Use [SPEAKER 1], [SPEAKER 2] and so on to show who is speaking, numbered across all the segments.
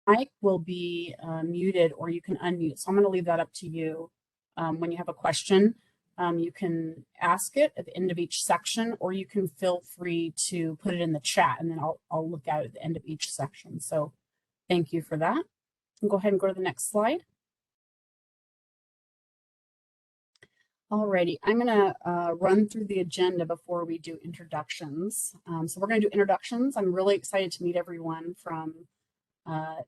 [SPEAKER 1] mic will be muted or you can unmute. So I'm going to leave that up to you. When you have a question, you can ask it at the end of each section, or you can feel free to put it in the chat, and then I'll look at it at the end of each section. So thank you for that. And go ahead and go to the next slide. Alrighty, I'm going to run through the agenda before we do introductions. So we're going to do introductions. I'm really excited to meet everyone from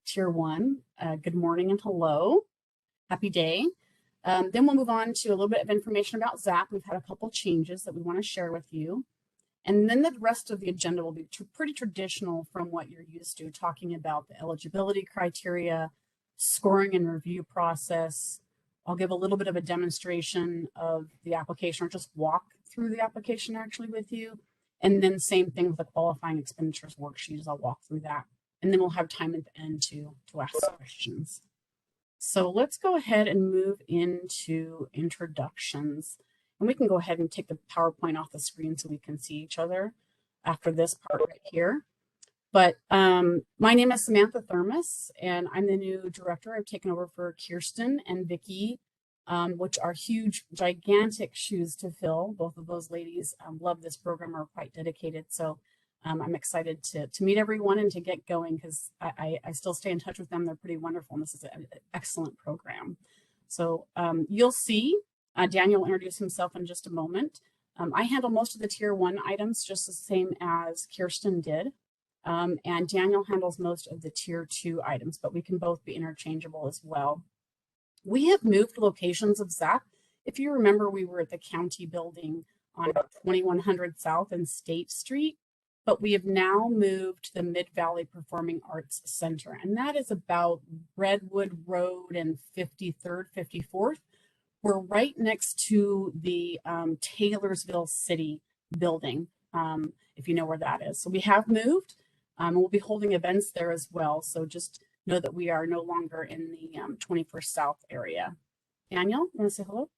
[SPEAKER 1] Tier 1. Good morning and hello. Happy day. Then we'll move on to a little bit of information about ZAP. We've had a couple changes that we want to share with you. And then the rest of the agenda will be pretty traditional from what you're used to, talking about the eligibility criteria, scoring and review process. I'll give a little bit of a demonstration of the application, or just walk through the application actually with you. And then same thing with the qualifying expenditures worksheet, I'll walk through that. And then we'll have time at the end to ask questions. So let's go ahead and move into introductions. And we can go ahead and take the PowerPoint off the screen so we can see each other after this part right here. But my name is Samantha Thermos, and I'm the new director. I've taken over for Kirsten and Vicki, which are huge, gigantic shoes to fill. Both of those ladies love this program, are quite dedicated. So I'm excited to meet everyone and to get going, because I still stay in touch with them. They're pretty wonderful, and this is an excellent program. So you'll see Daniel will introduce himself in just a moment. I handle most of the Tier 1 items, just the same as Kirsten did. And Daniel handles most of the Tier 2 items, but we can both be interchangeable as well. We have moved locations of ZAP. If you remember, we were at the county building on 2100 South and State Street, but we have now moved to the Mid-Valley Performing Arts Center, and that is about Redwood Road and 53rd, 54th. We're right next to the Taylorsville City building, if you know where that is. So we have moved. We'll be holding events there as well. So just know that we are no longer in the 21st South area. Daniel, you want to say hello?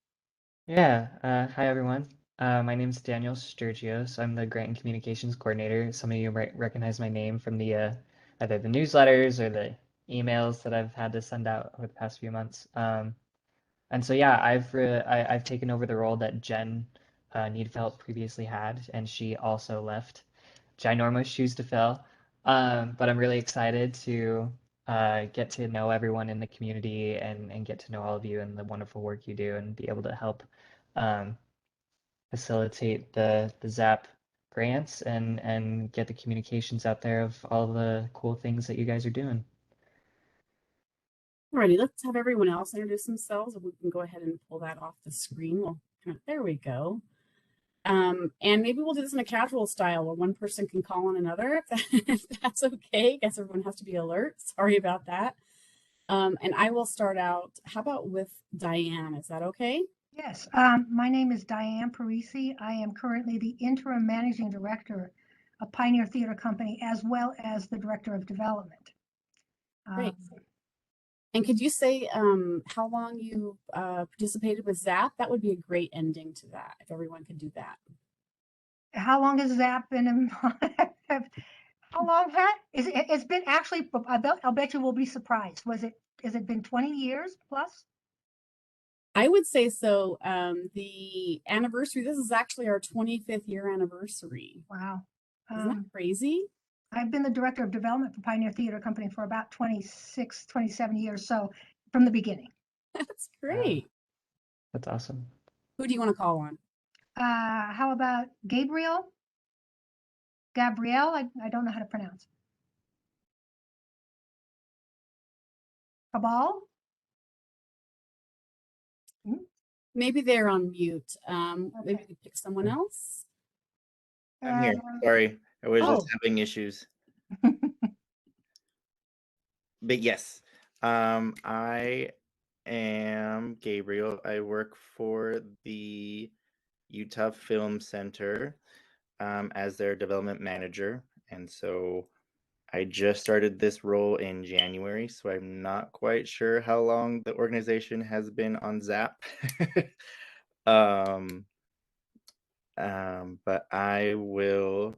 [SPEAKER 2] Yeah, hi everyone. My name is Daniel Sturgios. I'm the Grant and Communications Coordinator. Some of you might recognize my name from the either the newsletters or the emails that I've had to send out over the past few months. And so yeah, I've taken over the role that Jen Needfelt previously had, and she also left. Ginormous shoes to fill. But I'm really excited to get to know everyone in the community and get to know all of you and the wonderful work you do and be able to help facilitate the ZAP grants and get the communications out there of all the cool things that you guys are doing.
[SPEAKER 1] Alrighty, let's have everyone else introduce themselves, and we can go ahead and pull that off the screen. There we go. And maybe we'll do this in a casual style where one person can call on another, if that's okay. I guess everyone has to be alert. Sorry about that. And I will start out. How about with Diane? Is that okay?
[SPEAKER 3] Yes, my name is Diane Parisi. I am currently the interim managing director of Pioneer Theater Company, as well as the director of development.
[SPEAKER 1] Great. And could you say how long you participated with ZAP? That would be a great ending to that, if everyone could do that.
[SPEAKER 3] How long has ZAP been in how long has it's been actually, I'll bet you will be surprised. Has it been 20 years plus?
[SPEAKER 1] I would say so. The anniversary, this is actually our 25th year anniversary.
[SPEAKER 3] Wow.
[SPEAKER 1] Isn't that crazy?
[SPEAKER 3] I've been the director of development for Pioneer Theater Company for about 26, 27 years. So from the beginning.
[SPEAKER 1] That's great.
[SPEAKER 2] That's awesome.
[SPEAKER 1] Who do you want to call on?
[SPEAKER 3] How about Gabrielle? Gabrielle, I don't know how to pronounce. Cabal?
[SPEAKER 1] Maybe they're on mute. Okay. Maybe you pick someone else.
[SPEAKER 4] I'm here. Sorry, I was just having issues. But yes, I am Gabriel. I work for the Utah Film Center as their development manager. And so I just started this role in January, so I'm not quite sure how long the organization has been on ZAP. But I will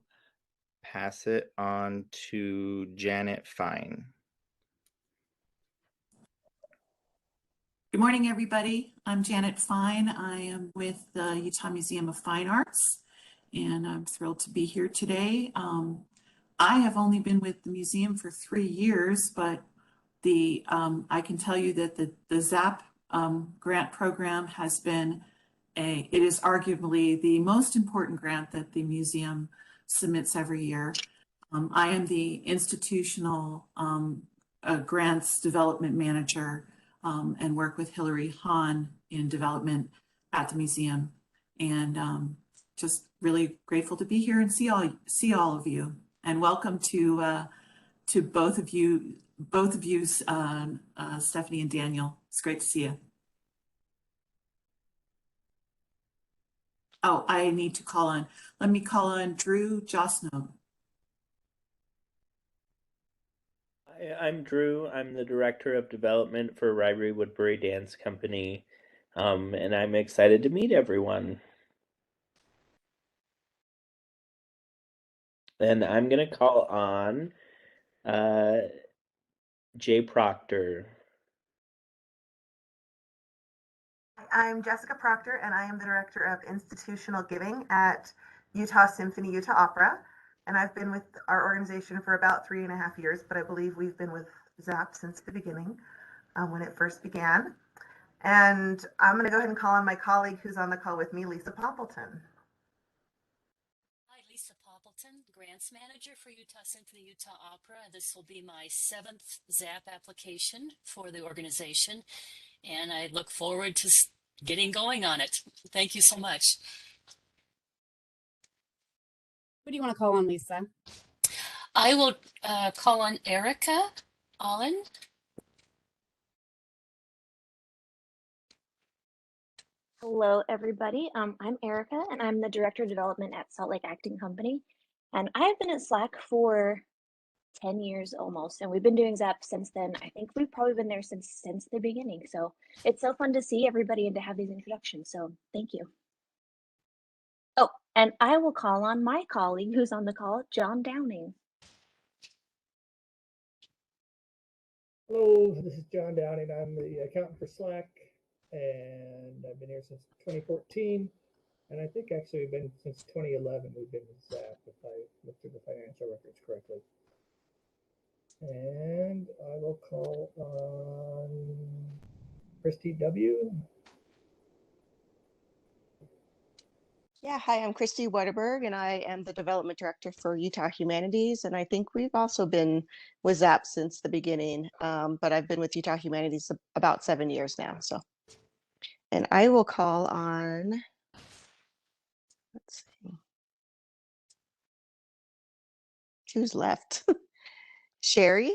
[SPEAKER 4] pass it on to Janet Fine.
[SPEAKER 5] Good morning, everybody. I'm Janet Fine. I am with the Utah Museum of Fine Arts, and I'm thrilled to be here today. I have only been with the museum for 3 years, but I can tell you that the ZAP grant program has been it is arguably the most important grant that the museum submits every year. I am the institutional grants development manager and work with Hillary Hahn in development at the museum. And just really grateful to be here and see all of you. And welcome to both of you, Stephanie and Daniel. It's great to see you. Oh, I need to call on. Let me call on Drew Josno.
[SPEAKER 6] I'm Drew. I'm the Director of Development for Ribery Woodbury Dance Company, and I'm excited to meet everyone. And I'm going to call on Jay Proctor.
[SPEAKER 7] I'm Jessica Proctor, and I am the Director of Institutional Giving at Utah Symphony Utah Opera. And I've been with our organization for about 3.5 years, but I believe we've been with ZAP since the beginning when it first began. And I'm going to go ahead and call on my colleague who's on the call with me, Lisa Poppleton.
[SPEAKER 8] Hi, Lisa Poppleton, Grants Manager for Utah Symphony Utah Opera. This will be my 7th ZAP application for the organization, and I look forward to getting going on it. Thank you so much.
[SPEAKER 1] Who do you want to call on, Lisa?
[SPEAKER 8] I will call on Erica Allen.
[SPEAKER 9] Hello, everybody. I'm Erica, and I'm the Director of Development at Salt Lake Acting Company. And I've been at SLAC for 10 years almost, and we've been doing ZAP since then. I think we've probably been there since the beginning. So it's so fun to see everybody and to have these introductions. So thank you. Oh, and I will call on my colleague who's on the call, John Downing.
[SPEAKER 10] Hello, this is John Downing. I'm the accountant for SLAC, and I've been here since 2014. And I think actually we've been since 2011. We've been with ZAP, if I look through the financial records correctly. And I will call on Christy W.
[SPEAKER 11] Yeah, hi, I'm Christy Wetterberg, and I am the Development Director for Utah Humanities. And I think we've also been with ZAP since the beginning, but I've been with Utah Humanities about 7 years now. So, and I will call on, let's see, who's left? Sherry?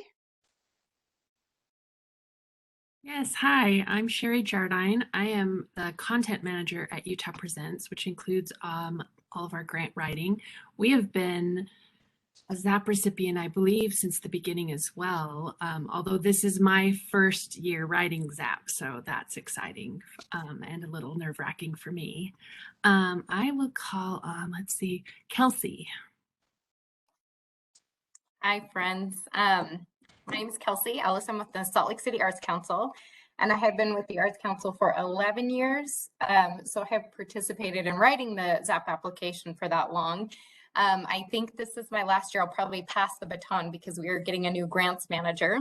[SPEAKER 12] Yes, hi, I'm Sherry Jardine. I am the content manager at Utah Presents, which includes all of our grant writing. We have been a ZAP recipient, I believe, since the beginning as well, although this is my first year writing ZAP, so that's exciting and a little nerve-wracking for me. I will call on, let's see, Kelsey.
[SPEAKER 13] Hi, friends. My name is Kelsey Ellis. I'm with the Salt Lake City Arts Council, and I have been with the Arts Council for 11 years. So I have participated in writing the ZAP application for that long. I think this is my last year. I'll probably pass the baton because we are getting a new grants manager.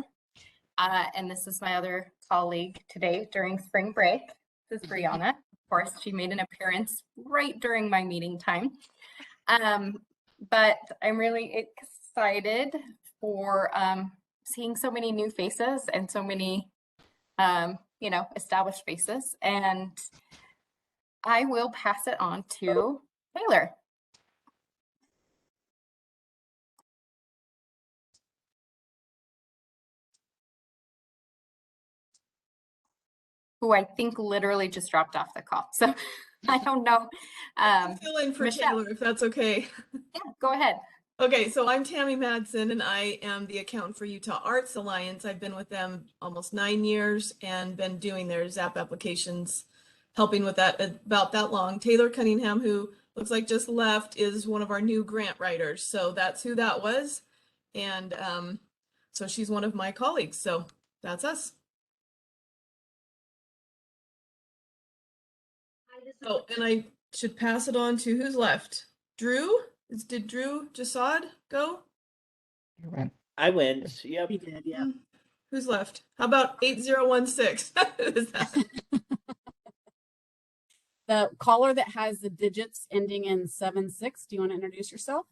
[SPEAKER 13] And this is my other colleague today during spring break. This is Brianna. Of course, she made an appearance right during my meeting time. But I'm really excited for seeing so many new faces and so many, established faces. And I will pass it on to Taylor. Who I think literally just dropped off the call. So I don't know.
[SPEAKER 14] Fill in for
[SPEAKER 13] Michelle.
[SPEAKER 14] Taylor, if that's okay.
[SPEAKER 13] Yeah, go ahead.
[SPEAKER 14] Okay, so I'm Tammy Madsen, and I am the accountant for Utah Arts Alliance. I've been with them almost 9 years and been doing their ZAP applications, helping with that about that long. Taylor Cunningham, who looks like just left, is one of our new grant writers. So that's who that was. And so she's one of my colleagues. So that's us. Oh, and I should pass it on to who's left? Drew? Did Drew Jasad go?
[SPEAKER 6] I went. Yep.
[SPEAKER 1] He did, yeah.
[SPEAKER 14] Who's left? How about 8016? Is that?
[SPEAKER 1] The caller that has the digits ending in 76, do you want to introduce yourself?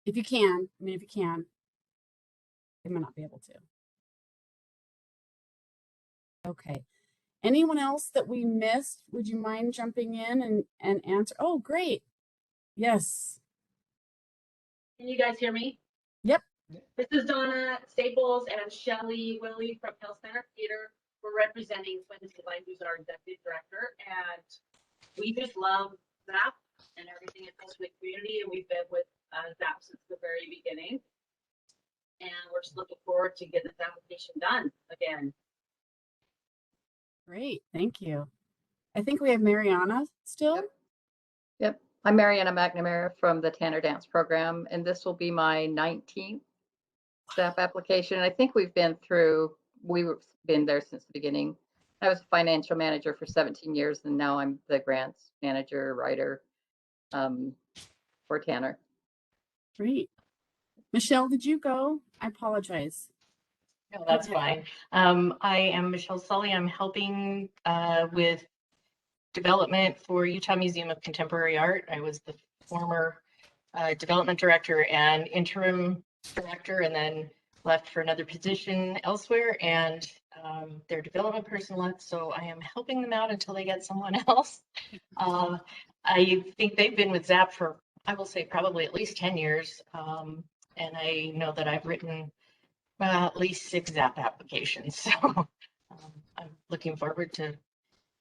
[SPEAKER 1] If you can, I mean, if you can. They might not be able to. Okay. Anyone else that we missed? Would you mind jumping in and answer? Oh, great. Yes.
[SPEAKER 15] Can you guys hear me?
[SPEAKER 1] Yep.
[SPEAKER 15] This is Donna Staples and Shelly Willie from Hill Center Theater. We're representing Twin City Light, who's our executive director, and we just love ZAP and everything it does for the community, and we've been with ZAP since the very beginning. And we're just looking forward to getting this application done again.
[SPEAKER 1] Great. Thank you. I think we have Mariana still.
[SPEAKER 16] Yep. I'm Mariana McNamara from the Tanner Dance Program, and this will be my 19th ZAP application. I think we've been there since the beginning. I was a financial manager for 17 years, and now I'm the grants manager, writer for Tanner.
[SPEAKER 1] Great. Michelle, did you go? I apologize.
[SPEAKER 15] No, that's fine. I am Michelle Sully. I'm helping with development for Utah Museum of Contemporary Art. I was the former development director and interim director, and then left for another position elsewhere, and their development person left, so I am helping them out until they get someone else. I think they've been with ZAP for, I will say, probably at least 10 years, and I know that I've written at least 6 ZAP applications, so I'm looking forward to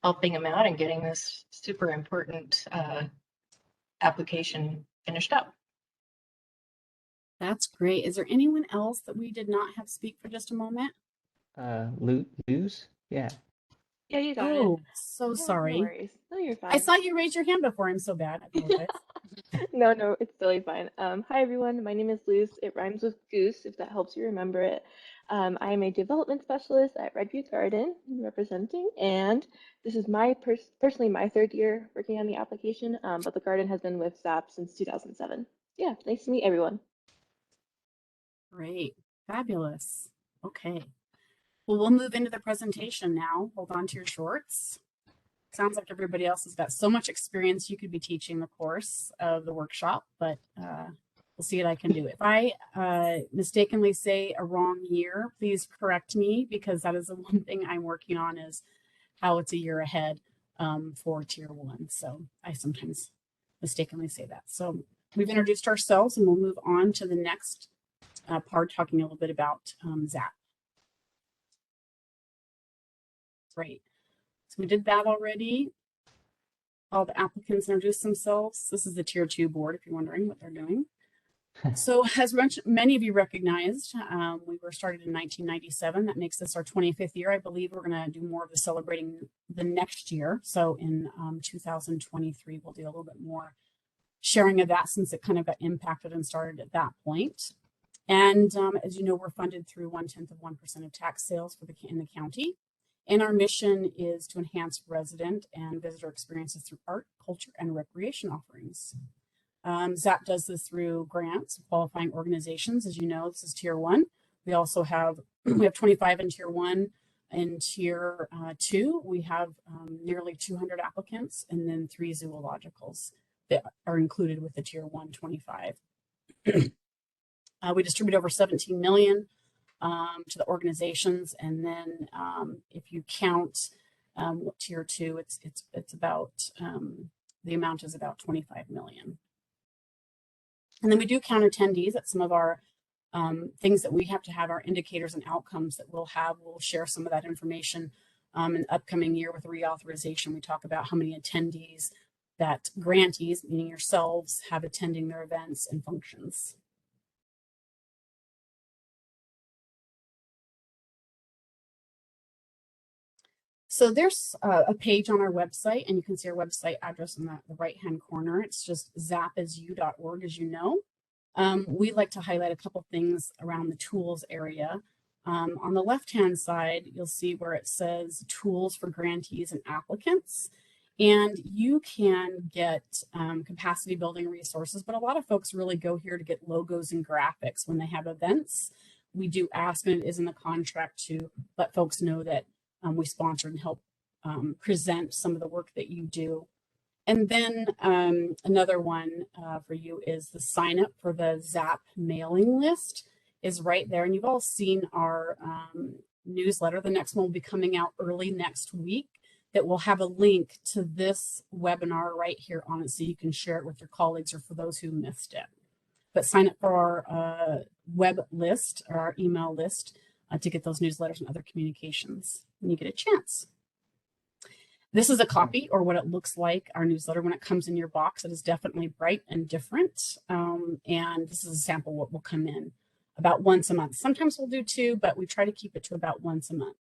[SPEAKER 15] helping them out and getting this super important application finished up.
[SPEAKER 1] That's great. Is there anyone else that we did not have speak for just a moment?
[SPEAKER 2] Lose? Yeah.
[SPEAKER 17] Yeah, you got it.
[SPEAKER 1] Oh, so
[SPEAKER 17] No
[SPEAKER 1] sorry.
[SPEAKER 17] worries. No, you're fine.
[SPEAKER 1] I saw you raise your hand before. I'm so bad. I apologize.
[SPEAKER 17] No, it's totally fine. Hi everyone, my name is Luz. It rhymes with goose, if that helps you remember it. I am a development specialist at Redview Garden, representing, and this is my personally my 3rd year working on the application, but the garden has been with ZAP since 2007. Yeah, nice to meet everyone.
[SPEAKER 1] Great. Fabulous. Okay. Well, we'll move into the presentation now. Hold on to your shorts. Sounds like everybody else has got so much experience you could be teaching the course of the workshop, but we'll see what I can do. If I mistakenly say a wrong year, please correct me, because that is the one thing I'm working on, is how it's a year ahead for Tier 1. So I sometimes mistakenly say that. So we've introduced ourselves, and we'll move on to the next part, talking a little bit about ZAP. Great. So we did that already. All the applicants introduced themselves. This is the Tier 2 board, if you're wondering what they're doing. So as many of you recognized, we were started in 1997. That makes this our 25th year. I believe we're going to do more of the celebrating the next year. So in 2023, we'll do a little bit more sharing of that, since it kind of got impacted and started at that point. And as you know, we're funded through 0.1% of tax sales in the county. And our mission is to enhance resident and visitor experiences through art, culture, and recreation offerings. ZAP does this through grants, qualifying organizations. As you know, this is Tier 1. We also have, we have 25 in Tier 1. In Tier 2, we have nearly 200 applicants, and then 3 zoologicals that are included with the Tier 1 25. We distribute over 17 million to the organizations, and then if you count Tier 2, it's about the amount is about 25 million. And then we do count attendees at some of our things that we have to have, our indicators and outcomes that we'll have. We'll share some of that information in the upcoming year with reauthorization. We talk about how many attendees that grantees, meaning yourselves, have attending their events and functions. So there's a page on our website, and you can see our website address in the right-hand corner. It's just zapasu.org, as you know. We like to highlight a couple things around the tools area. On the left-hand side, you'll see where it says tools for grantees and applicants. And you can get capacity building resources, but a lot of folks really go here to get logos and graphics when they have events. We do ask, and it is in the contract, to let folks know that we sponsor and help present some of the work that you do. And then another one for you is the sign up for the ZAP mailing list is right there. And you've all seen our newsletter. The next one will be coming out early next week that will have a link to this webinar right here on it so you can share it with your colleagues or for those who missed it. But sign up for our web list or our email list to get those newsletters and other communications when you get a chance. This is a copy or what it looks like, our newsletter when it comes in your box. It is definitely bright and different. And this is a sample what will come in about once a month. Sometimes we'll do 2, but we try to keep it to about once a month.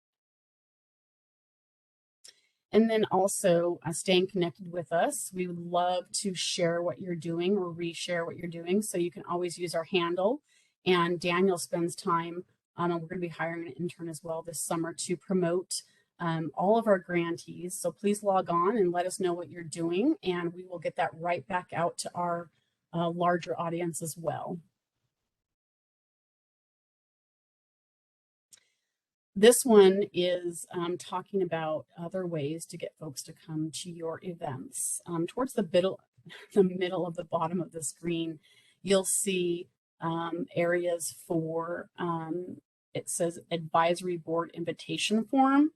[SPEAKER 1] And then also staying connected with us. We would love to share what you're doing or reshare what you're doing. So you can always use our handle. And Daniel spends time, and we're going to be hiring an intern as well this summer to promote all of our grantees. So please log on and let us know what you're doing, and we will get that right back out to our larger audience as well. This one is talking about other ways to get folks to come to your events. Towards the middle of the bottom of the screen, you'll see areas for, it says advisory board invitation form.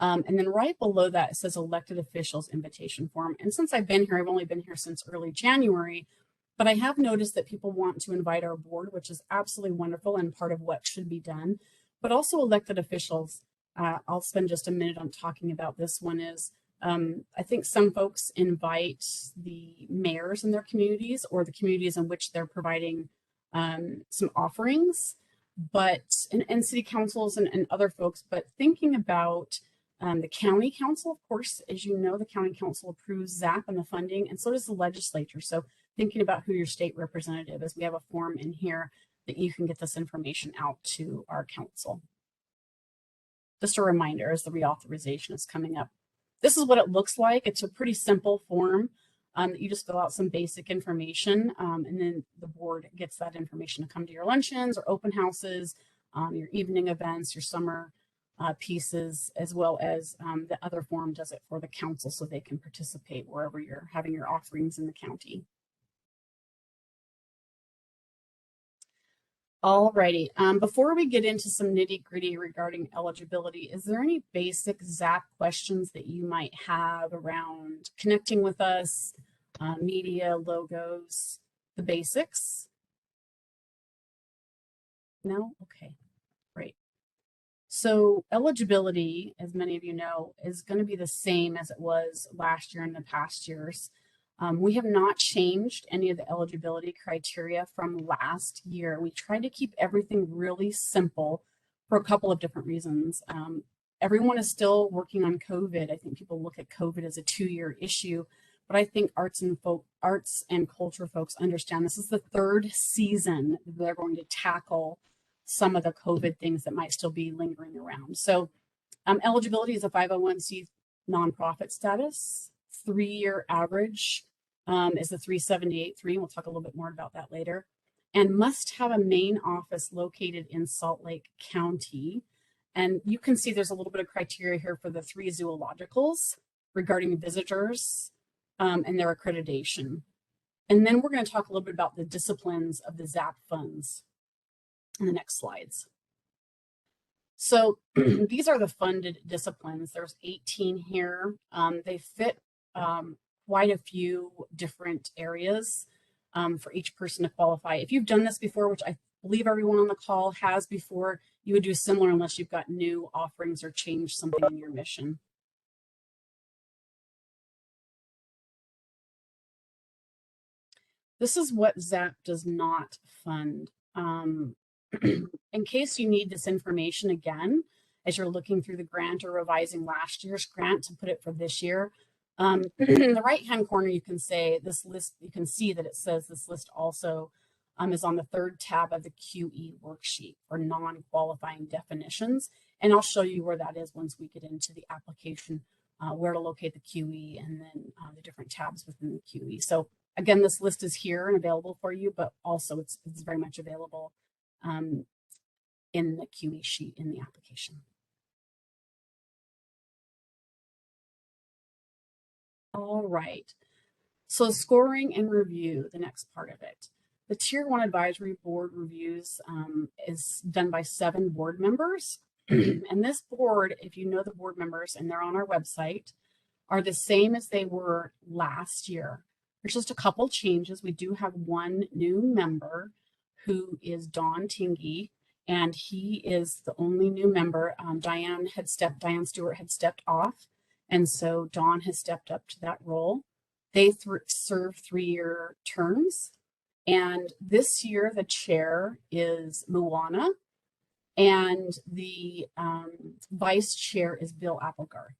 [SPEAKER 1] And then right below that, it says elected officials invitation form. And since I've been here, I've only been here since early January, but I have noticed that people want to invite our board, which is absolutely wonderful and part of what should be done. But also elected officials, I'll spend just a minute on talking about this one is, I think some folks invite the mayors in their communities or the communities in which they're providing some offerings, but, and city councils and other folks, but thinking about the county council, of course, as you know, the county council approves ZAP and the funding, and so does the legislature. So thinking about who your state representative is, we have a form in here that you can get this information out to our council. Just a reminder as the reauthorization is coming up. This is what it looks like. It's a pretty simple form that you just fill out some basic information and then the board gets that information to come to your luncheons or open houses, your evening events, your summer pieces, as well as the other form does it for the council so they can participate wherever you're having your offerings in the county. Alrighty, before we get into some nitty gritty regarding eligibility, is there any basic ZAP questions that you might have around connecting with us, media, logos, the basics? No? Okay, great. So eligibility, as many of you know, is going to be the same as it was last year and the past years. We have not changed any of the eligibility criteria from last year. We tried to keep everything really simple for a couple of different reasons. Everyone is still working on COVID. I think people look at COVID as a 2-year issue, but I think arts and culture folks understand this is the 3rd season they're going to tackle some of the COVID things that might still be lingering around. So eligibility is a 501c nonprofit status. 3-year average is the 378.3. We'll talk a little bit more about that later. And must have a main office located in Salt Lake County. And you can see there's a little bit of criteria here for the 3 zoologicals regarding visitors and their accreditation. And then we're going to talk a little bit about the disciplines of the ZAP funds in the next slides. So these are the funded disciplines. There's 18 here. They fit quite a few different areas for each person to qualify. If you've done this before, which I believe everyone on the call has before, you would do similar unless you've got new offerings or changed something in your mission. This is what ZAP does not fund. In case you need this information again, as you're looking through the grant or revising last year's grant to put it for this year, in the right-hand corner, you can say this list, you can see that it says this list also is on the 3rd tab of the QE worksheet for non-qualifying definitions. And I'll show you where that is once we get into the application where to locate the QE, and then the different tabs within the QE. So again, this list is here and available for you, but also it's very much available in the QE sheet in the application. All right, so scoring and review, the next part of it. The Tier 1 Advisory Board reviews is done by 7 board members. And this board, if you know the board members and they're on our website, are the same as they were last year. There's just a couple changes. We do have one new member who is Don Tingy, and he is the only new member. Diane Stewart had stepped off, and so Don has stepped up to that role. They serve 3-year terms, and this year the chair is Moana, and the vice chair is Bill Applegarth.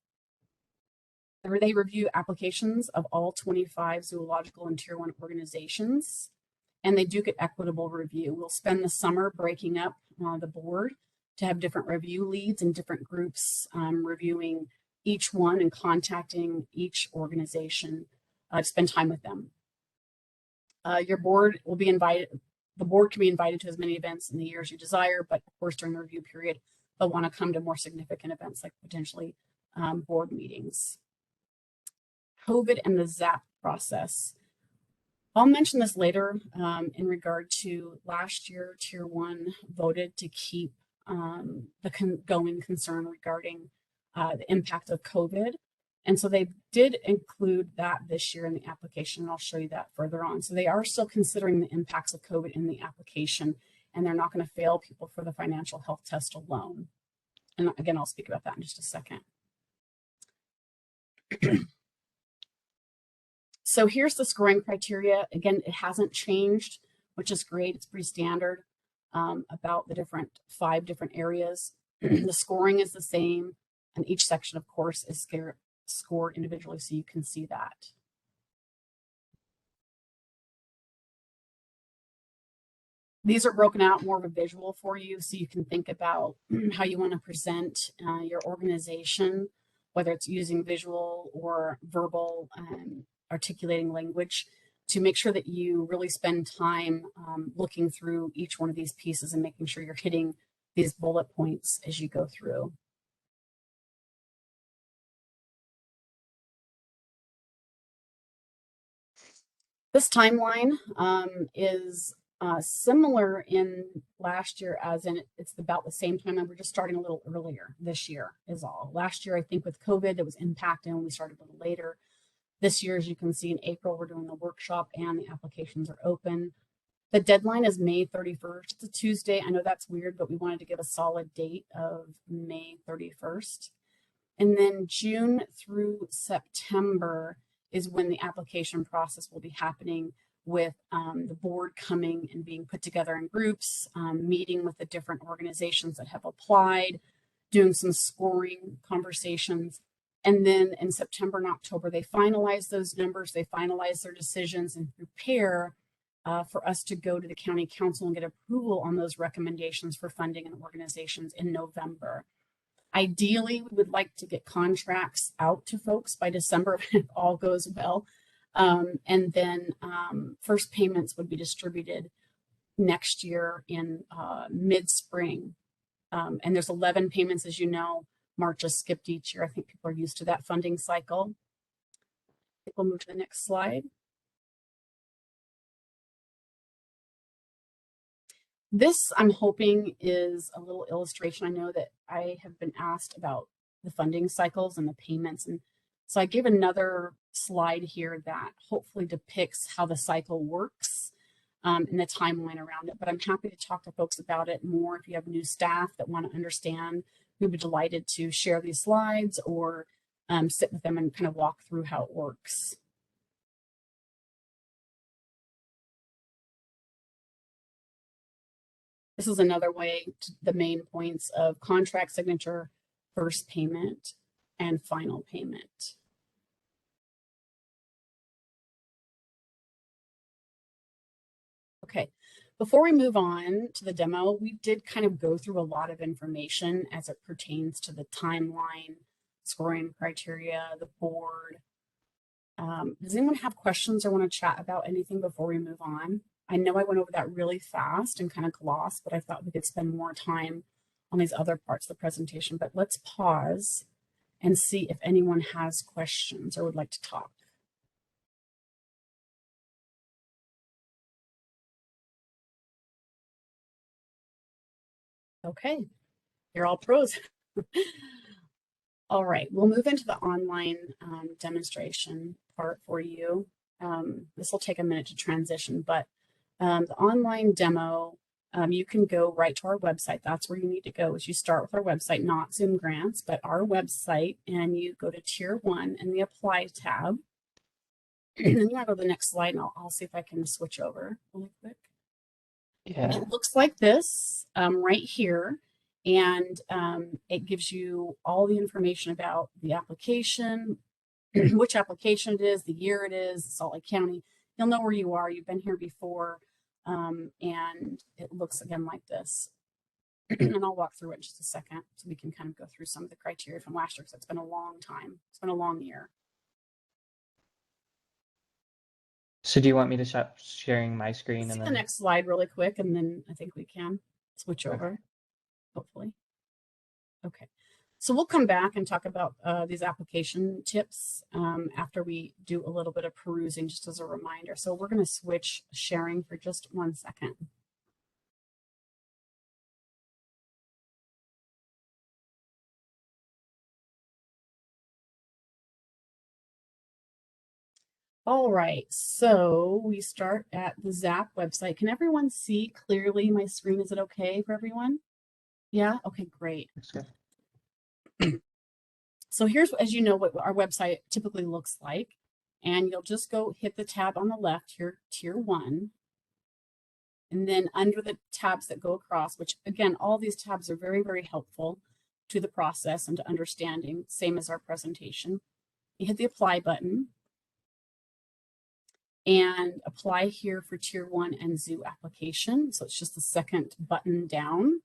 [SPEAKER 1] They review applications of all 25 zoological and Tier 1 organizations, and they do get equitable review. We'll spend the summer breaking up the board to have different review leads and different groups reviewing each one and contacting each organization to spend time with them. Your board will be invited. The board can be invited to as many events in the year as you desire, but of course during the review period, they'll want to come to more significant events like potentially board meetings. COVID and the ZAP process. I'll mention this later in regard to last year, Tier 1 voted to keep the going concern regarding the impact of COVID. And so they did include that this year in the application, and I'll show you that further on. So they are still considering the impacts of COVID in the application, and they're not going to fail people for the financial health test alone. And again, I'll speak about that in just a second. So here's the scoring criteria. Again, it hasn't changed, which is great. It's pretty standard about the 5 different areas. The scoring is the same, and each section, of course, is scored individually, so you can see that. These are broken out more of a visual for you, so you can think about how you want to present your organization, whether it's using visual or verbal articulating language, to make sure that you really spend time looking through each one of these pieces and making sure you're hitting these bullet points as you go through. This timeline is similar in last year, as in it's about the same time, and we're just starting a little earlier this year is all. Last year, I think with COVID, it was impacted and we started a little later. This year, as you can see, in April, we're doing the workshop and the applications are open. The deadline is May 31st. It's a Tuesday. I know that's weird, but we wanted to give a solid date of May 31st. And then June through September is when the application process will be happening, with the board coming and being put together in groups, meeting with the different organizations that have applied, doing some scoring conversations. And then in September and October, they finalize those numbers, they finalize their decisions, and prepare for us to go to the county council and get approval on those recommendations for funding and organizations in November. Ideally, we would like to get contracts out to folks by December if all goes well. And then first payments would be distributed next year in mid-spring. And there's 11 payments, as you know. March is skipped each year. I think people are used to that funding cycle. I think we'll move to the next slide. This, I'm hoping, is a little illustration. I know that I have been asked about the funding cycles and the payments, and so I gave another slide here that hopefully depicts how the cycle works and the timeline around it. But I'm happy to talk to folks about it more. If you have new staff that want to understand, we'd be delighted to share these slides or sit with them and kind of walk through how it works. This is another way to the main points of contract signature, first payment, and final payment. Okay, before we move on to the demo, we did kind of go through a lot of information as it pertains to the timeline, scoring criteria, the board. Does anyone have questions or want to chat about anything before we move on? I know I went over that really fast and kind of glossed, but I thought we could spend more time on these other parts of the presentation. But let's pause and see if anyone has questions or would like to talk. Okay, you're all pros. All right, we'll move into the online demonstration part for you. This will take a minute to transition, but the online demo, you can go right to our website. That's where you need to go. Is you start with our website, not Zoom Grants, but our website, and you go to Tier 1 and the Apply tab. And then you want to go to the next slide, and I'll see if I can switch over really quick.
[SPEAKER 2] Yeah.
[SPEAKER 1] It looks like this right here. And it gives you all the information about the application, which application it is, the year it is, Salt Lake County. You'll know where you are. You've been here before. And it looks again like this. And I'll walk through it in just a second so we can kind of go through some of the criteria from last year because it's been a long time. It's been a long year.
[SPEAKER 2] So do you want me to stop sharing my screen
[SPEAKER 1] See
[SPEAKER 2] and
[SPEAKER 1] the
[SPEAKER 2] then
[SPEAKER 1] next slide really quick, and then I think we can switch
[SPEAKER 2] Okay.
[SPEAKER 1] over, hopefully. Okay, so we'll come back and talk about these application tips after we do a little bit of perusing, just as a reminder. So we're going to switch sharing for just 1 second. All right, so we start at the ZAP website. Can everyone see clearly my screen? Is it okay for everyone? Yeah, okay, great.
[SPEAKER 2] Looks good.
[SPEAKER 1] So here's, as you know, what our website typically looks like. And you'll just go hit the tab on the left here, Tier 1. And then under the tabs that go across, which again, all these tabs are very, very helpful to the process and to understanding, same as our presentation. You hit the apply button and apply here for Tier 1 and Zoo application. So it's just the second button down.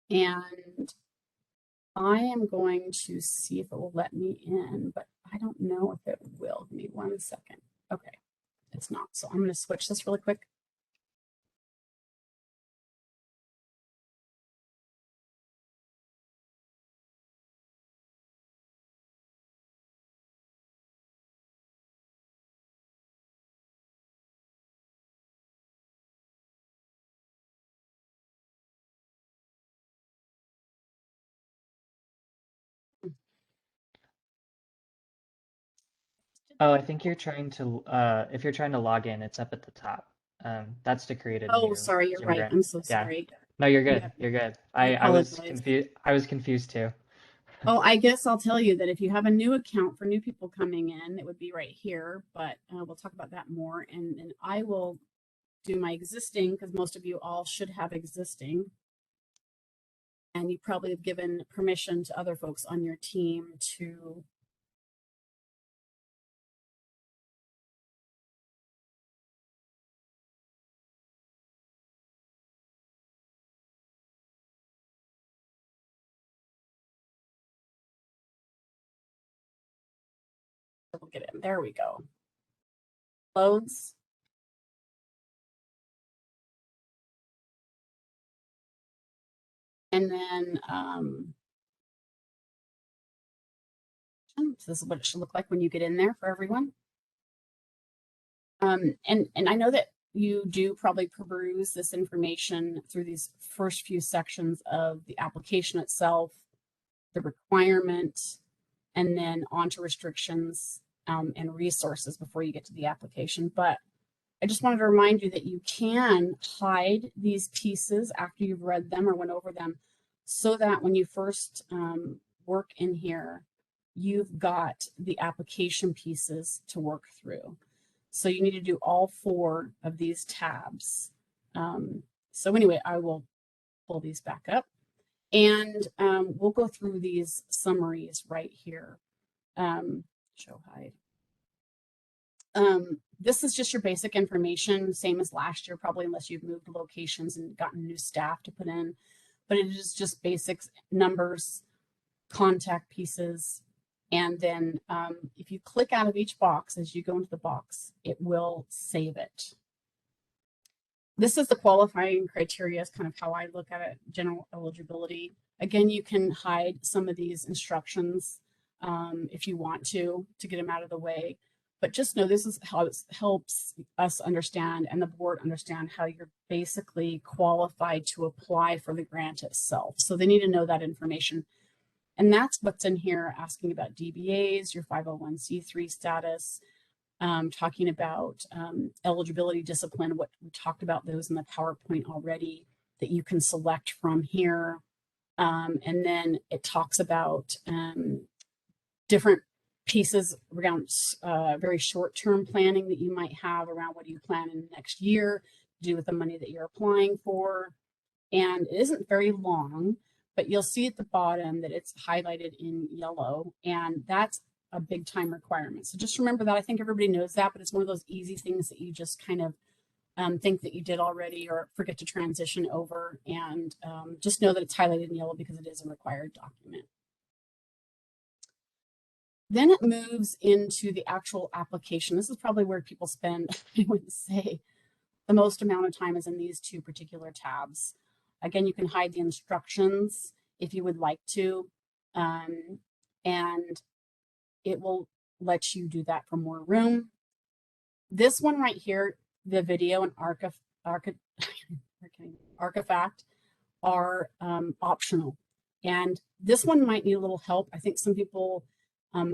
[SPEAKER 1] And I am going to see if it will let me in, but I don't know if it will. Give me 1 second. Okay, it's not. So I'm going to switch this really quick.
[SPEAKER 2] Oh, I think you're trying to if you're trying to log in, it's up at the top. That's to create a
[SPEAKER 1] Oh,
[SPEAKER 2] new
[SPEAKER 1] sorry, you're
[SPEAKER 2] Zoom
[SPEAKER 1] right.
[SPEAKER 2] grant.
[SPEAKER 1] I'm so
[SPEAKER 2] Yeah.
[SPEAKER 1] sorry.
[SPEAKER 2] No, you're
[SPEAKER 1] Yeah,
[SPEAKER 2] good. You're good.
[SPEAKER 1] I
[SPEAKER 2] I was
[SPEAKER 1] apologize.
[SPEAKER 2] confused. I was confused too.
[SPEAKER 1] Oh, I guess I'll tell you that if you have a new account for new people coming in, it would be right here, but we'll talk about that more. And I will do my existing because most of you all should have existing. And you probably have given permission to other folks on your team to get in. There we go. Loads. And then so this is what it should look like when you get in there for everyone. And I know that you do probably peruse this information through these first few sections of the application itself, the requirement, and then onto restrictions and resources before you get to the application. But I just wanted to remind you that you can hide these pieces after you've read them or went over them so that when you first work in here, you've got the application pieces to work through. So you need to do all 4 of these tabs. So anyway, I will pull these back up and we'll go through these summaries right here. Show hide. This is just your basic information, same as last year, probably, unless you've moved locations and gotten new staff to put in. But it is just basics, numbers, contact pieces. And then if you click out of each box as you go into the box, it will save it. This is the qualifying criteria, is kind of how I look at it, general eligibility. Again, you can hide some of these instructions if you want to get them out of the way. But just know this is how it helps us understand and the board understand how you're basically qualified to apply for the grant itself. So they need to know that information. And that's what's in here, asking about DBAs, your 501c3 status, talking about eligibility discipline, what we talked about those in the PowerPoint already that you can select from here. And then it talks about different pieces around very short-term planning that you might have around what do you plan in the next year to do with the money that you're applying for. And it isn't very long, but you'll see at the bottom that it's highlighted in yellow, and that's a big time requirement. So just remember that. I think everybody knows that, but it's one of those easy things that you just kind of think that you did already or forget to transition over, and just know that it's highlighted in yellow because it is a required document. Then it moves into the actual application. This is probably where people spend, I would say, the most amount of time is in these two particular tabs. Again, you can hide the instructions if you would like to, and it will let you do that for more room. This one right here, the video and artifact are optional. And this one might need a little help. I think some people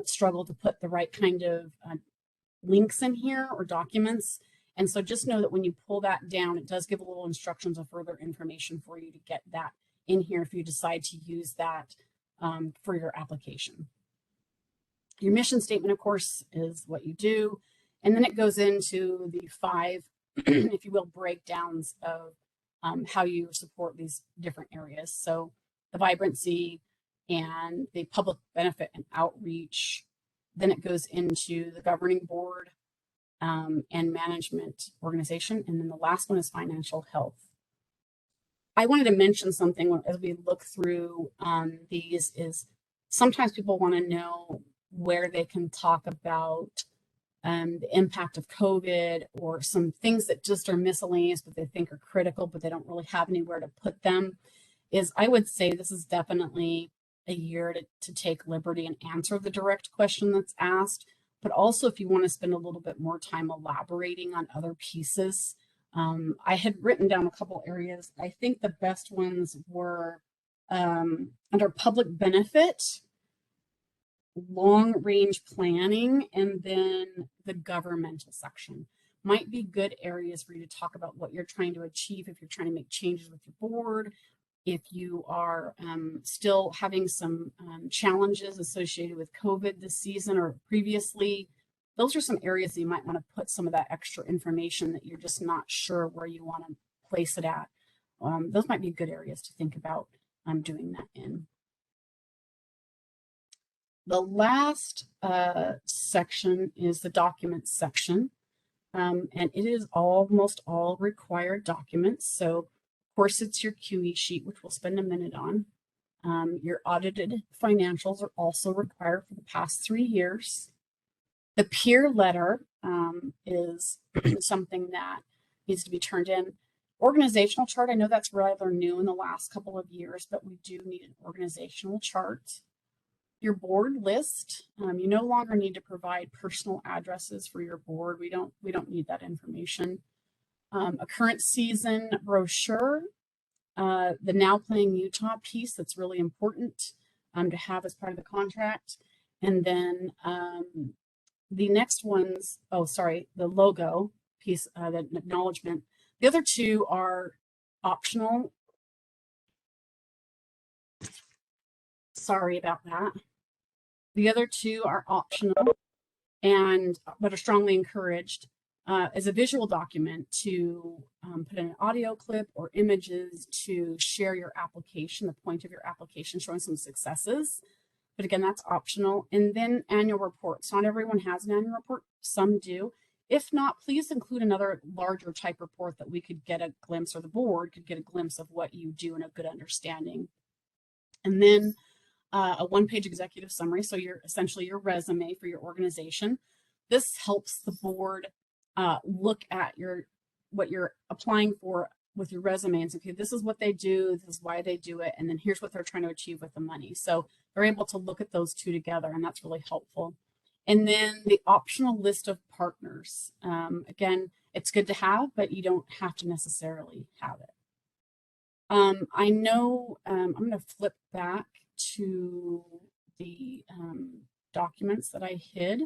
[SPEAKER 1] struggle to put the right kind of links in here or documents. And so just know that when you pull that down, it does give a little instructions of further information for you to get that in here if you decide to use that for your application. Your mission statement, of course, is what you do. And then it goes into the 5, if you will, breakdowns of how you support these different areas. So the vibrancy and the public benefit and outreach. Then it goes into the governing board and management organization. And then the last one is financial health. I wanted to mention something as we look through these is sometimes people want to know where they can talk about the impact of COVID or some things that just are miscellaneous, but they think are critical, but they don't really have anywhere to put them. I would say this is definitely a year to take liberty and answer the direct question that's asked. But also if you want to spend a little bit more time elaborating on other pieces. I had written down a couple areas. I think the best ones were under public benefit, long range planning, and then the governmental section. Might be good areas for you to talk about what you're trying to achieve if you're trying to make changes with your board, if you are still having some challenges associated with COVID this season or previously. Those are some areas that you might want to put some of that extra information that you're just not sure where you want to place it at. Those might be good areas to think about doing that in. The last section is the documents section, and it is almost all required documents. So of course, it's your QE sheet, which we'll spend a minute on. Your audited financials are also required for the past 3 years. The peer letter is something that needs to be turned in. Organizational chart, I know that's rather new in the last couple of years, but we do need an organizational chart. Your board list, you no longer need to provide personal addresses for your board. We don't need that information. A current season brochure, the Now Playing Utah piece that's really important to have as part of the contract. And then the next ones, the logo piece, the acknowledgement. The other two are optional. Sorry about that. The other two are optional but are strongly encouraged as a visual document to put in an audio clip or images to share your application, the point of your application, showing some successes. But again, that's optional. And then annual reports. Not everyone has an annual report. Some do. If not, please include another larger type report that we could get a glimpse, or the board could get a glimpse of what you do and a good understanding. And then a one-page executive summary, so essentially your resume for your organization. This helps the board look at what you're applying for with your resume and say, okay, this is what they do, this is why they do it, and then here's what they're trying to achieve with the money. So they're able to look at those two together, and that's really helpful. And then the optional list of partners. Again, it's good to have, but you don't have to necessarily have it. I know I'm going to flip back to the documents that I hid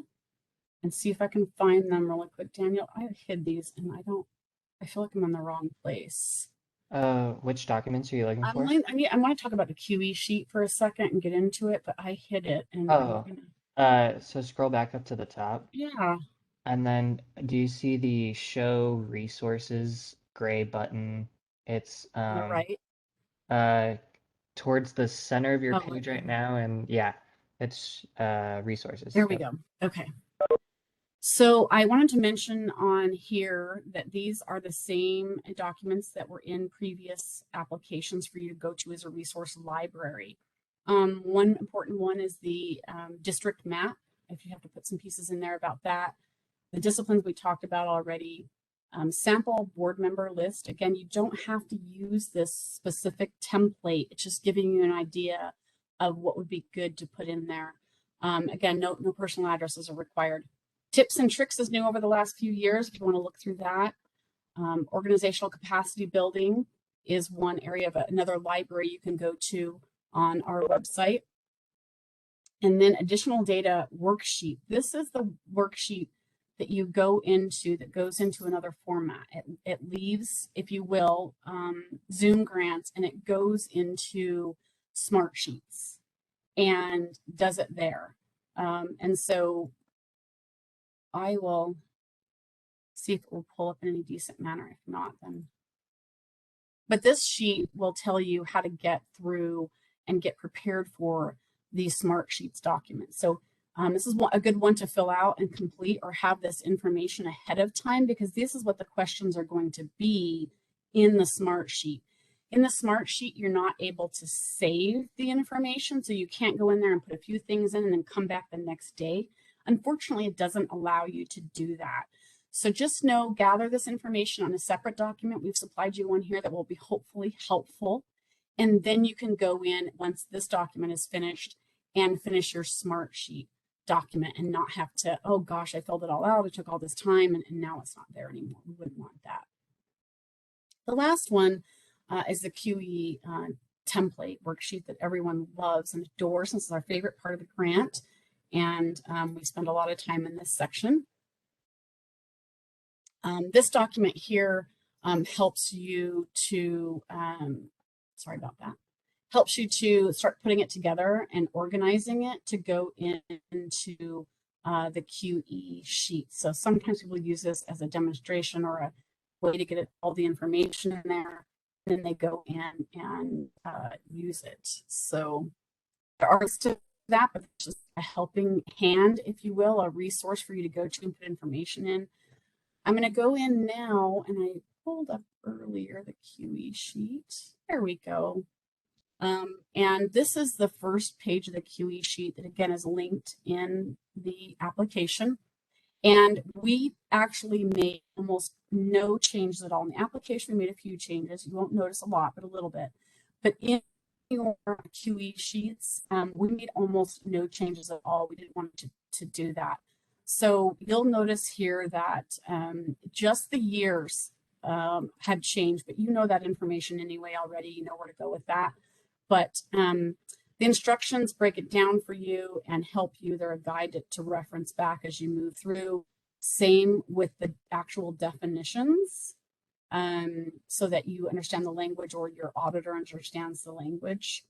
[SPEAKER 1] and see if I can find them really quick. Daniel, I hid these and I feel like I'm in the wrong place.
[SPEAKER 2] Which documents are you looking for?
[SPEAKER 1] I want to talk about the QE sheet for a second and get into it, but I hid it. And
[SPEAKER 2] so scroll back up to the top.
[SPEAKER 1] Yeah.
[SPEAKER 2] And then do you see the show resources gray button? It's
[SPEAKER 1] right.
[SPEAKER 2] Towards the center of your
[SPEAKER 1] Oh,
[SPEAKER 2] page
[SPEAKER 1] okay.
[SPEAKER 2] right now, and yeah, it's resources.
[SPEAKER 1] There we go. Okay. So I wanted to mention on here that these are the same documents that were in previous applications for you to go to as a resource library. One important one is the district map, if you have to put some pieces in there about that. The disciplines we talked about already. Sample board member list. Again, you don't have to use this specific template. It's just giving you an idea of what would be good to put in there. Again, no personal addresses are required. Tips and tricks is new over the last few years, if you want to look through that. Organizational capacity building is one area of another library you can go to on our website. And then additional data worksheet. This is the worksheet that you go into that goes into another format. It leaves, if you will, Zoom grants, and it goes into Smartsheets and does it there. And so I will see if it will pull up in any decent manner. If not, then. But this sheet will tell you how to get through and get prepared for these Smartsheets documents. So this is a good one to fill out and complete, or have this information ahead of time, because this is what the questions are going to be in the Smartsheet. In the Smartsheet, you're not able to save the information, so you can't go in there and put a few things in and then come back the next day. Unfortunately, it doesn't allow you to do that. So just know, gather this information on a separate document. We've supplied you one here that will be hopefully helpful. And then you can go in once this document is finished and finish your Smartsheet document and not have to, oh gosh, I filled it all out. It took all this time and now it's not there anymore. We wouldn't want that. The last one is the QE template worksheet that everyone loves and adores. This is our favorite part of the grant. And we spend a lot of time in this section. This document here helps you to, sorry about that, helps you to start putting it together and organizing it to go into the QE sheet. So sometimes people use this as a demonstration or a way to get all the information in there, and then they go in and use it. So there are to that, but it's just a helping hand, if you will, a resource for you to go to and put information in. I'm going to go in now, and I pulled up earlier the QE sheet. There we go. And this is the first page of the QE sheet that, again, is linked in the application. And we actually made almost no changes at all. In the application, we made a few changes. You won't notice a lot, but a little bit. But in your QE sheets, we made almost no changes at all. We didn't want to do that. So you'll notice here that just the years had changed, but you know that information anyway already. You know where to go with that. But the instructions break it down for you and help you. They're a guide to reference back as you move through. Same with the actual definitions, so that you understand the language, or your auditor understands the language.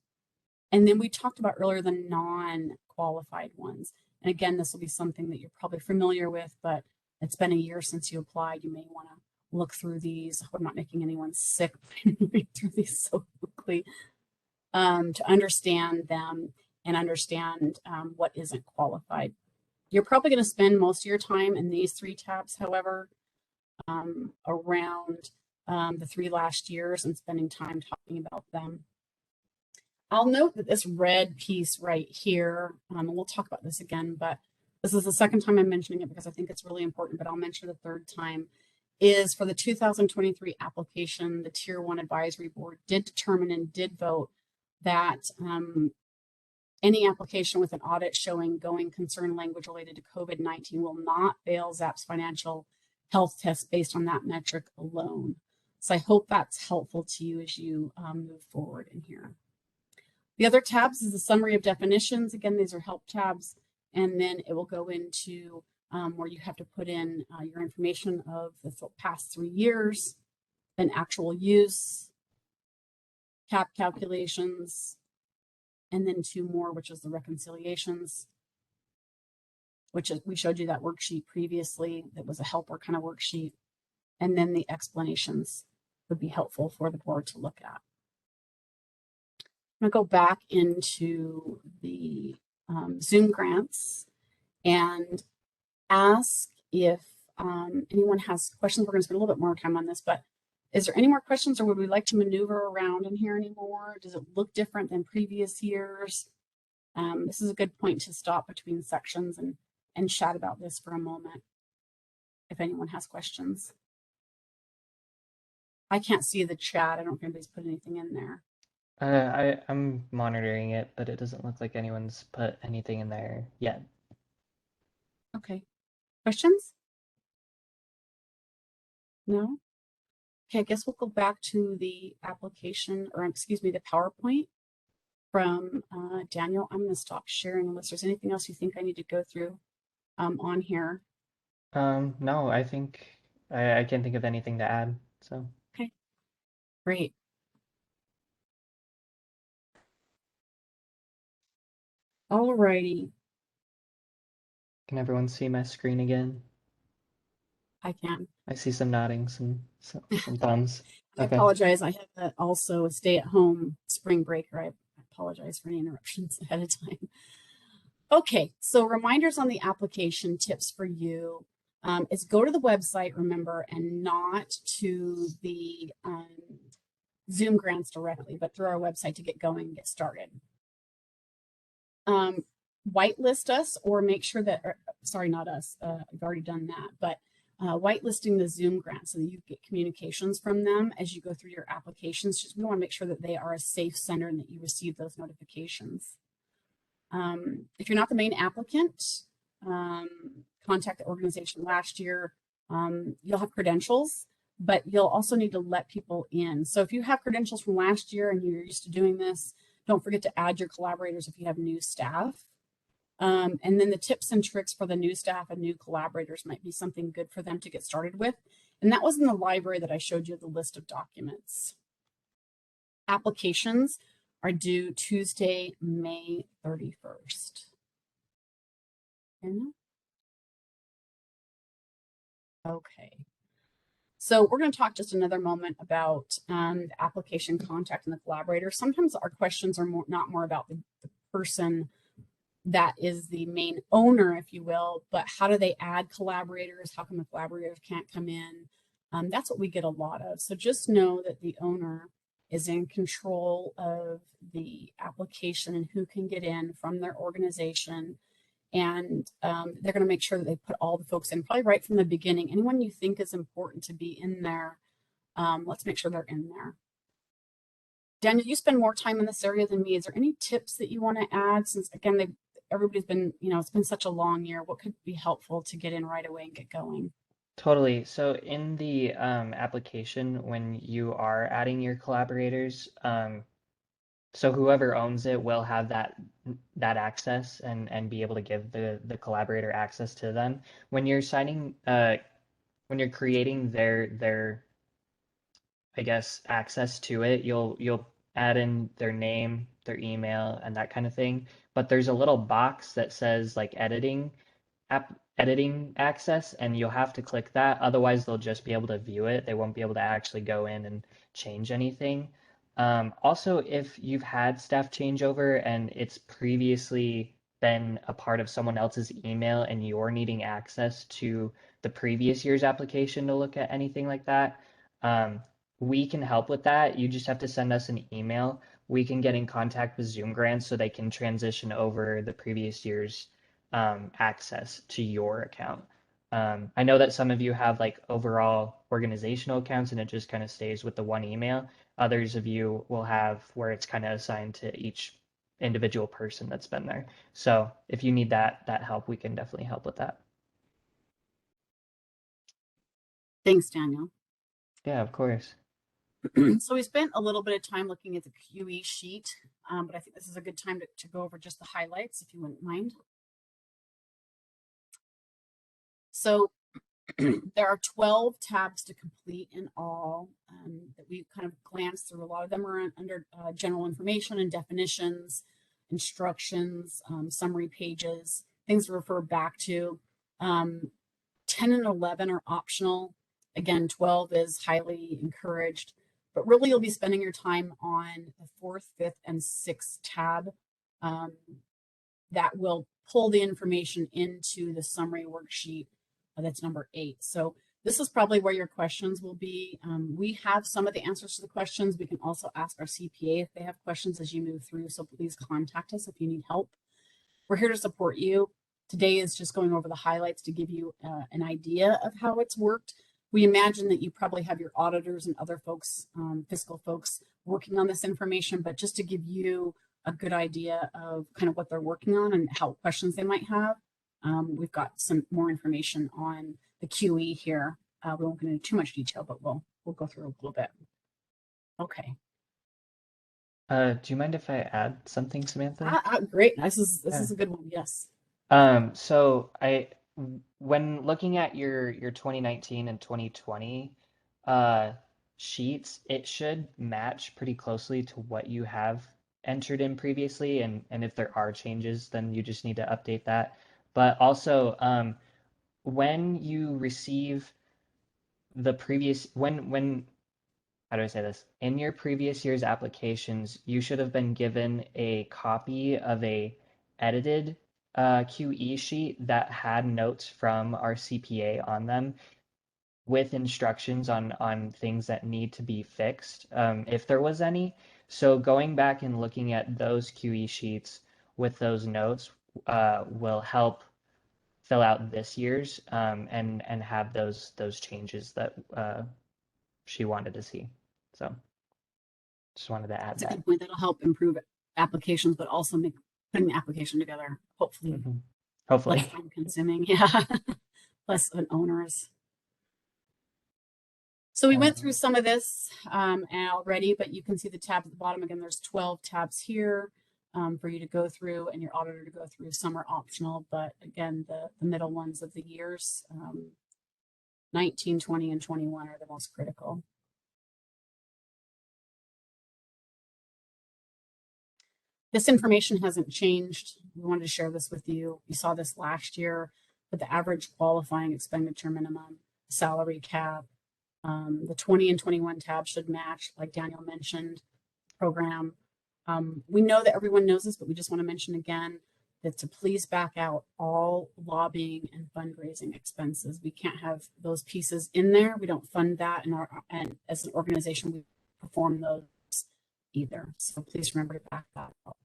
[SPEAKER 1] And then we talked about earlier the non-qualified ones. And again, this will be something that you're probably familiar with, but it's been a year since you applied. You may want to look through these. I hope I'm not making anyone sick read through these so quickly, to understand them and understand what isn't qualified. You're probably going to spend most of your time in these 3 tabs, however, around the 3 last years and spending time talking about them. I'll note that this red piece right here, and we'll talk about this again, but this is the second time I'm mentioning it because I think it's really important, but I'll mention it the third time, is for the 2023 application, the Tier 1 Advisory Board did determine and did vote that any application with an audit showing going concern language related to COVID-19 will not fail ZAP's financial health test based on that metric alone. So I hope that's helpful to you as you move forward in here. The other tabs is a summary of definitions. Again, these are help tabs, and then it will go into where you have to put in your information of the past 3 years, then actual use, cap calculations, and then 2 more, which is the reconciliations, which is, we showed you that worksheet previously. That was a helper kind of worksheet. And then the explanations would be helpful for the board to look at. I'm going to go back into the Zoom grants and ask if anyone has questions. We're going to spend a little bit more time on this, but is there any more questions, or would we like to maneuver around in here anymore? Does it look different than previous years? This is a good point to stop between sections and chat about this for a moment, if anyone has questions. I can't see the chat. I don't think anybody's put anything in there.
[SPEAKER 2] I'm monitoring it, but it doesn't look like anyone's put anything in there yet.
[SPEAKER 1] Okay. Questions? No? Okay, I guess we'll go back to the application, or excuse me, the PowerPoint from Daniel. I'm going to stop sharing unless there's anything else you think I need to go through on here.
[SPEAKER 2] No, I think I can't think of anything to add, so.
[SPEAKER 1] Okay, great. All righty.
[SPEAKER 2] Can everyone see my screen again?
[SPEAKER 1] I can.
[SPEAKER 2] I see some nodding, some thumbs.
[SPEAKER 1] I
[SPEAKER 2] Okay.
[SPEAKER 1] apologize. I have also a stay-at-home spring breaker. I apologize for any interruptions ahead of time. Okay, so reminders on the application tips for you is go to the website, remember, and not to the Zoom grants directly, but through our website to get going and get started. Whitelist us, or make sure that, sorry, not us, I've already done that, but whitelisting the Zoom grant so that you get communications from them as you go through your applications. Just we want to make sure that they are a safe sender and that you receive those notifications. If you're not the main applicant, contact the organization last year. You'll have credentials, but you'll also need to let people in. So if you have credentials from last year and you're used to doing this, don't forget to add your collaborators if you have new staff. And then the tips and tricks for the new staff and new collaborators might be something good for them to get started with. And that was in the library that I showed you the list of documents. Applications are due Tuesday, May 31st. Okay. So we're going to talk just another moment about the application contact and the collaborator. Sometimes our questions are not more about the person that is the main owner, if you will, but how do they add collaborators? How come the collaborators can't come in? That's what we get a lot of. So just know that the owner is in control of the application and who can get in from their organization. And they're going to make sure that they put all the folks in, probably right from the beginning. Anyone you think is important to be in there, let's make sure they're in there. Daniel, you spend more time in this area than me. Is there any tips that you want to add? Since, again, everybody's been, it's been such a long year. What could be helpful to get in right away and get going?
[SPEAKER 2] Totally. So in the application, when you are adding your collaborators, so whoever owns it will have that access and be able to give the collaborator access to them. When you're signing, when you're creating their I guess access to it, you'll add in their name, their email, and that kind of thing. But there's a little box that says like editing access, and you'll have to click that. Otherwise, they'll just be able to view it. They won't be able to actually go in and change anything. Also, if you've had staff changeover and it's previously been a part of someone else's email and you're needing access to the previous year's application to look at anything like that, we can help with that. You just have to send us an email. We can get in contact with Zoom Grants so they can transition over the previous year's access to your account. I know that some of you have like overall organizational accounts and it just kind of stays with the one email. Others of you will have where it's kind of assigned to each individual person that's been there. So if you need that help, we can definitely help with that.
[SPEAKER 1] Thanks, Daniel.
[SPEAKER 2] Yeah, of course.
[SPEAKER 1] So we spent a little bit of time looking at the QE sheet, but I think this is a good time to go over just the highlights, if you wouldn't mind. So there are 12 tabs to complete in all that we kind of glanced through. A lot of them are under general information and definitions, instructions, summary pages, things to refer back to. 10 and 11 are optional. Again, 12 is highly encouraged, but really you'll be spending your time on the 4th, 5th, and 6th tab that will pull the information into the summary worksheet. That's number 8. So this is probably where your questions will be. We have some of the answers to the questions. We can also ask our CPA if they have questions as you move through. So please contact us if you need help. We're here to support you. Today is just going over the highlights to give you an idea of how it's worked. We imagine that you probably have your auditors and other folks, fiscal folks, working on this information, but just to give you a good idea of kind of what they're working on and how questions they might have. We've got some more information on the QE here. We won't get into too much detail, but we'll go through a little bit. Okay.
[SPEAKER 2] Do you mind if I add something, Samantha?
[SPEAKER 1] Great. This is a good one. Yes.
[SPEAKER 2] So when looking at your 2019 and 2020 sheets, it should match pretty closely to what you have entered in previously, and if there are changes, then you just need to update that. But also, when you receive the previous when how do I say this? In your previous year's applications, you should have been given a copy of a edited QE sheet that had notes from our CPA on them with instructions on things that need to be fixed, if there was any. So going back and looking at those QE sheets with those notes will help fill out this year's and have those changes that she wanted to see. So just wanted to add
[SPEAKER 1] That's a
[SPEAKER 2] that.
[SPEAKER 1] good point. That'll help improve applications, but also make putting the application together, hopefully,
[SPEAKER 2] hopefully
[SPEAKER 1] less time consuming. Yeah, less of an onerous. So we went through some of this already, but you can see the tab at the bottom. Again, there's 12 tabs here for you to go through and your auditor to go through. Some are optional, but again, the middle ones of the years, 19, 20, and 21 are the most critical. This information hasn't changed. We wanted to share this with you. You saw this last year with the average qualifying expenditure minimum, salary cap. The 20 and 21 tabs should match, like Daniel mentioned, program. We know that everyone knows this, but we just want to mention again that to please back out all lobbying and fundraising expenses. We can't have those pieces in there. We don't fund that, and as an organization, we perform those either. So please remember to back that up.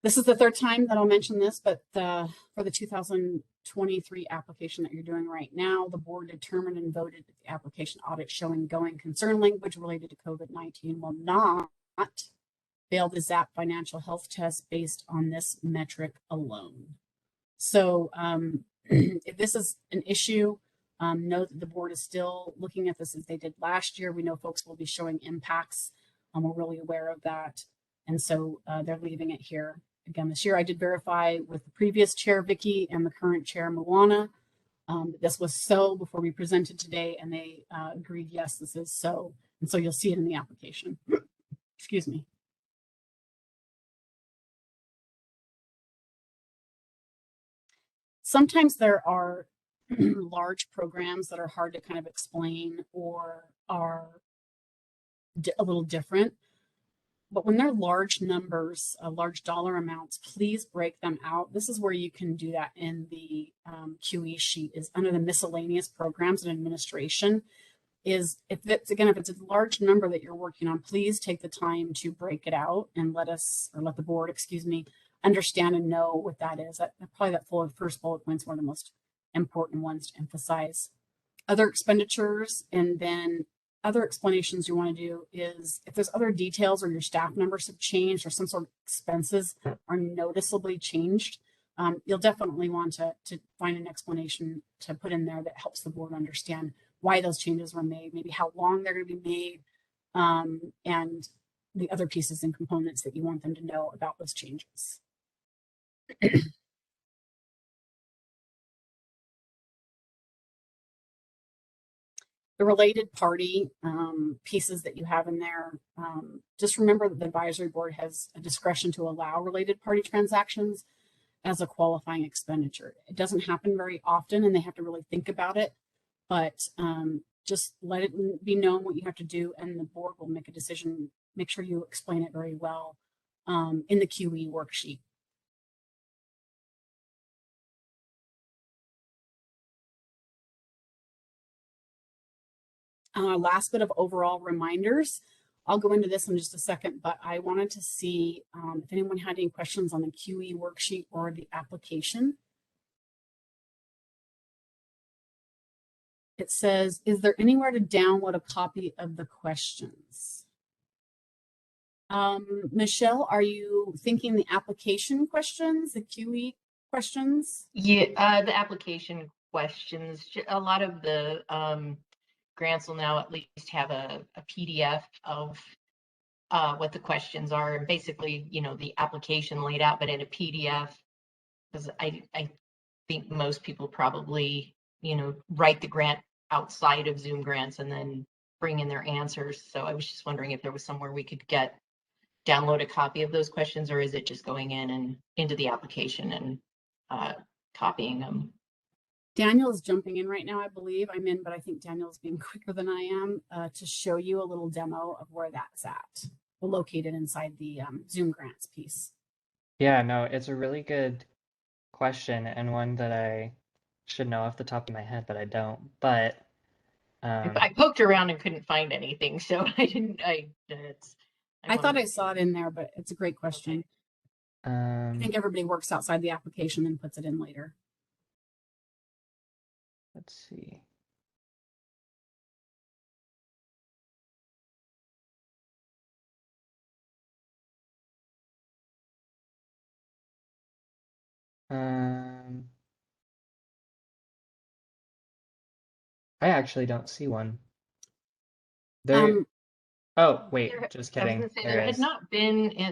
[SPEAKER 1] This is the third time that I'll mention this, but for the 2023 application that you're doing right now, the board determined and voted that the application audit showing going concern language related to COVID-19 will not fail the ZAP financial health test based on this metric alone. So if this is an issue, know that the board is still looking at this as they did last year. We know folks will be showing impacts. We're really aware of that. And so they're leaving it here. Again, this year I did verify with the previous chair, Vicky, and the current chair, Moana. This was so before we presented today, and they agreed, yes, this is so. And so you'll see it in the application. Excuse me. Sometimes there are large programs that are hard to kind of explain or are a little different. But when they're large numbers, large dollar amounts, please break them out. This is where you can do that in the QE sheet, is under the miscellaneous programs and administration. Is if it's a large number that you're working on, please take the time to break it out and let the board, excuse me, understand and know what that is. Probably that first bullet point's one of the most important ones to emphasize. Other expenditures, and then other explanations you want to do is if there's other details or your staff numbers have changed or some sort of expenses are noticeably changed, you'll definitely want to find an explanation to put in there that helps the board understand why those changes were made, maybe how long they're going to be made, and the other pieces and components that you want them to know about those changes. The related party pieces that you have in there, just remember that the advisory board has a discretion to allow related party transactions as a qualifying expenditure. It doesn't happen very often and they have to really think about it, but just let it be known what you have to do and the board will make a decision. Make sure you explain it very well in the QE worksheet. Last bit of overall reminders. I'll go into this in just a second, but I wanted to see if anyone had any questions on the QE worksheet or the application. It says, is there anywhere to download a copy of the questions? Michelle, are you thinking the application questions, the QE questions?
[SPEAKER 15] Yeah, the application questions. A lot of the grants will now at least have a PDF of what the questions are, and basically, you know, the application laid out, but in a PDF, because I think most people probably, you know, write the grant outside of Zoom grants and then bring in their answers. So I was just wondering if there was somewhere we could download a copy of those questions, or is it just going in and into the application and copying them?
[SPEAKER 1] Daniel is jumping in right now, I believe. I'm in, but I think Daniel's being quicker than I am to show you a little demo of where that's at. We're located inside the Zoom grants piece.
[SPEAKER 2] Yeah, no, it's a really good question and one that I should know off the top of my head, but I don't. But
[SPEAKER 15] I poked around and couldn't find anything, so I didn't.
[SPEAKER 1] I thought I saw it in there, but it's a great question.
[SPEAKER 2] Okay.
[SPEAKER 1] I think everybody works outside the application and puts it in later.
[SPEAKER 2] Let's see. I actually don't see one. There. Oh, wait, just kidding.
[SPEAKER 15] I was gonna say,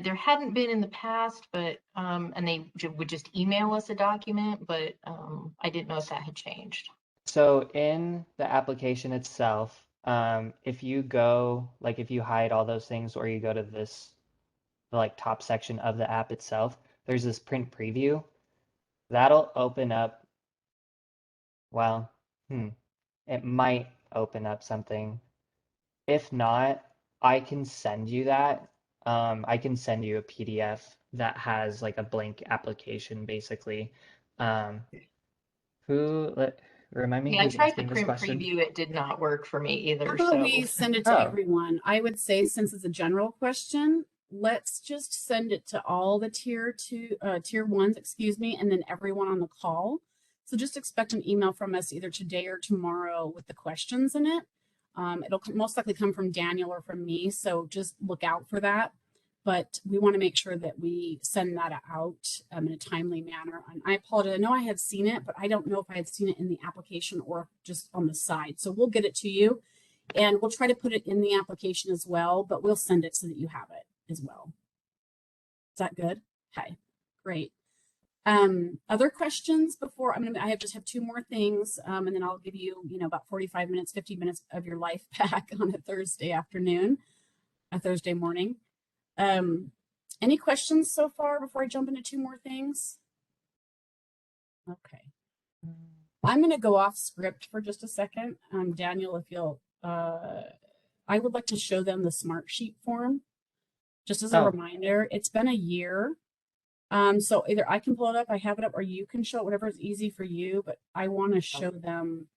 [SPEAKER 15] there hadn't been in the past, but and they would just email us a document, but I didn't know if that had changed.
[SPEAKER 2] So in the application itself, if you go, like if you hide all those things or you go to this, like top section of the app itself, there's this print preview. That'll open up, well, it might open up something. If not, I can send you that. I can send you a PDF that has like a blank application, basically. Remind me
[SPEAKER 15] Yeah, I
[SPEAKER 2] who's
[SPEAKER 15] tried the
[SPEAKER 2] asking this
[SPEAKER 15] print
[SPEAKER 2] question?
[SPEAKER 15] preview. It did not work for me either.
[SPEAKER 1] How about
[SPEAKER 15] So
[SPEAKER 1] we send it to everyone? I would say, since it's a general question, let's just send it to all the tier ones, excuse me, and then everyone on the call. So just expect an email from us either today or tomorrow with the questions in it. It'll most likely come from Daniel or from me, so just look out for that. But we want to make sure that we send that out in a timely manner. And I apologize. I know I had seen it, but I don't know if I had seen it in the application or just on the side. So we'll get it to you and we'll try to put it in the application as well, but we'll send it so that you have it as well. Is that good? Okay, great. Other questions before I just have two more things, and then I'll give you, about 45 minutes, 50 minutes of your life back on a Thursday afternoon, a Thursday morning. Any questions so far before I jump into two more things? Okay. I'm going to go off script for just a second. Daniel, if you'll I would like to show them the Smartsheet form, just as a
[SPEAKER 2] Oh,
[SPEAKER 1] reminder. It's been a year. So either I can pull it up, I have it up, or you can show it, whatever is easy for you, but I want to show them,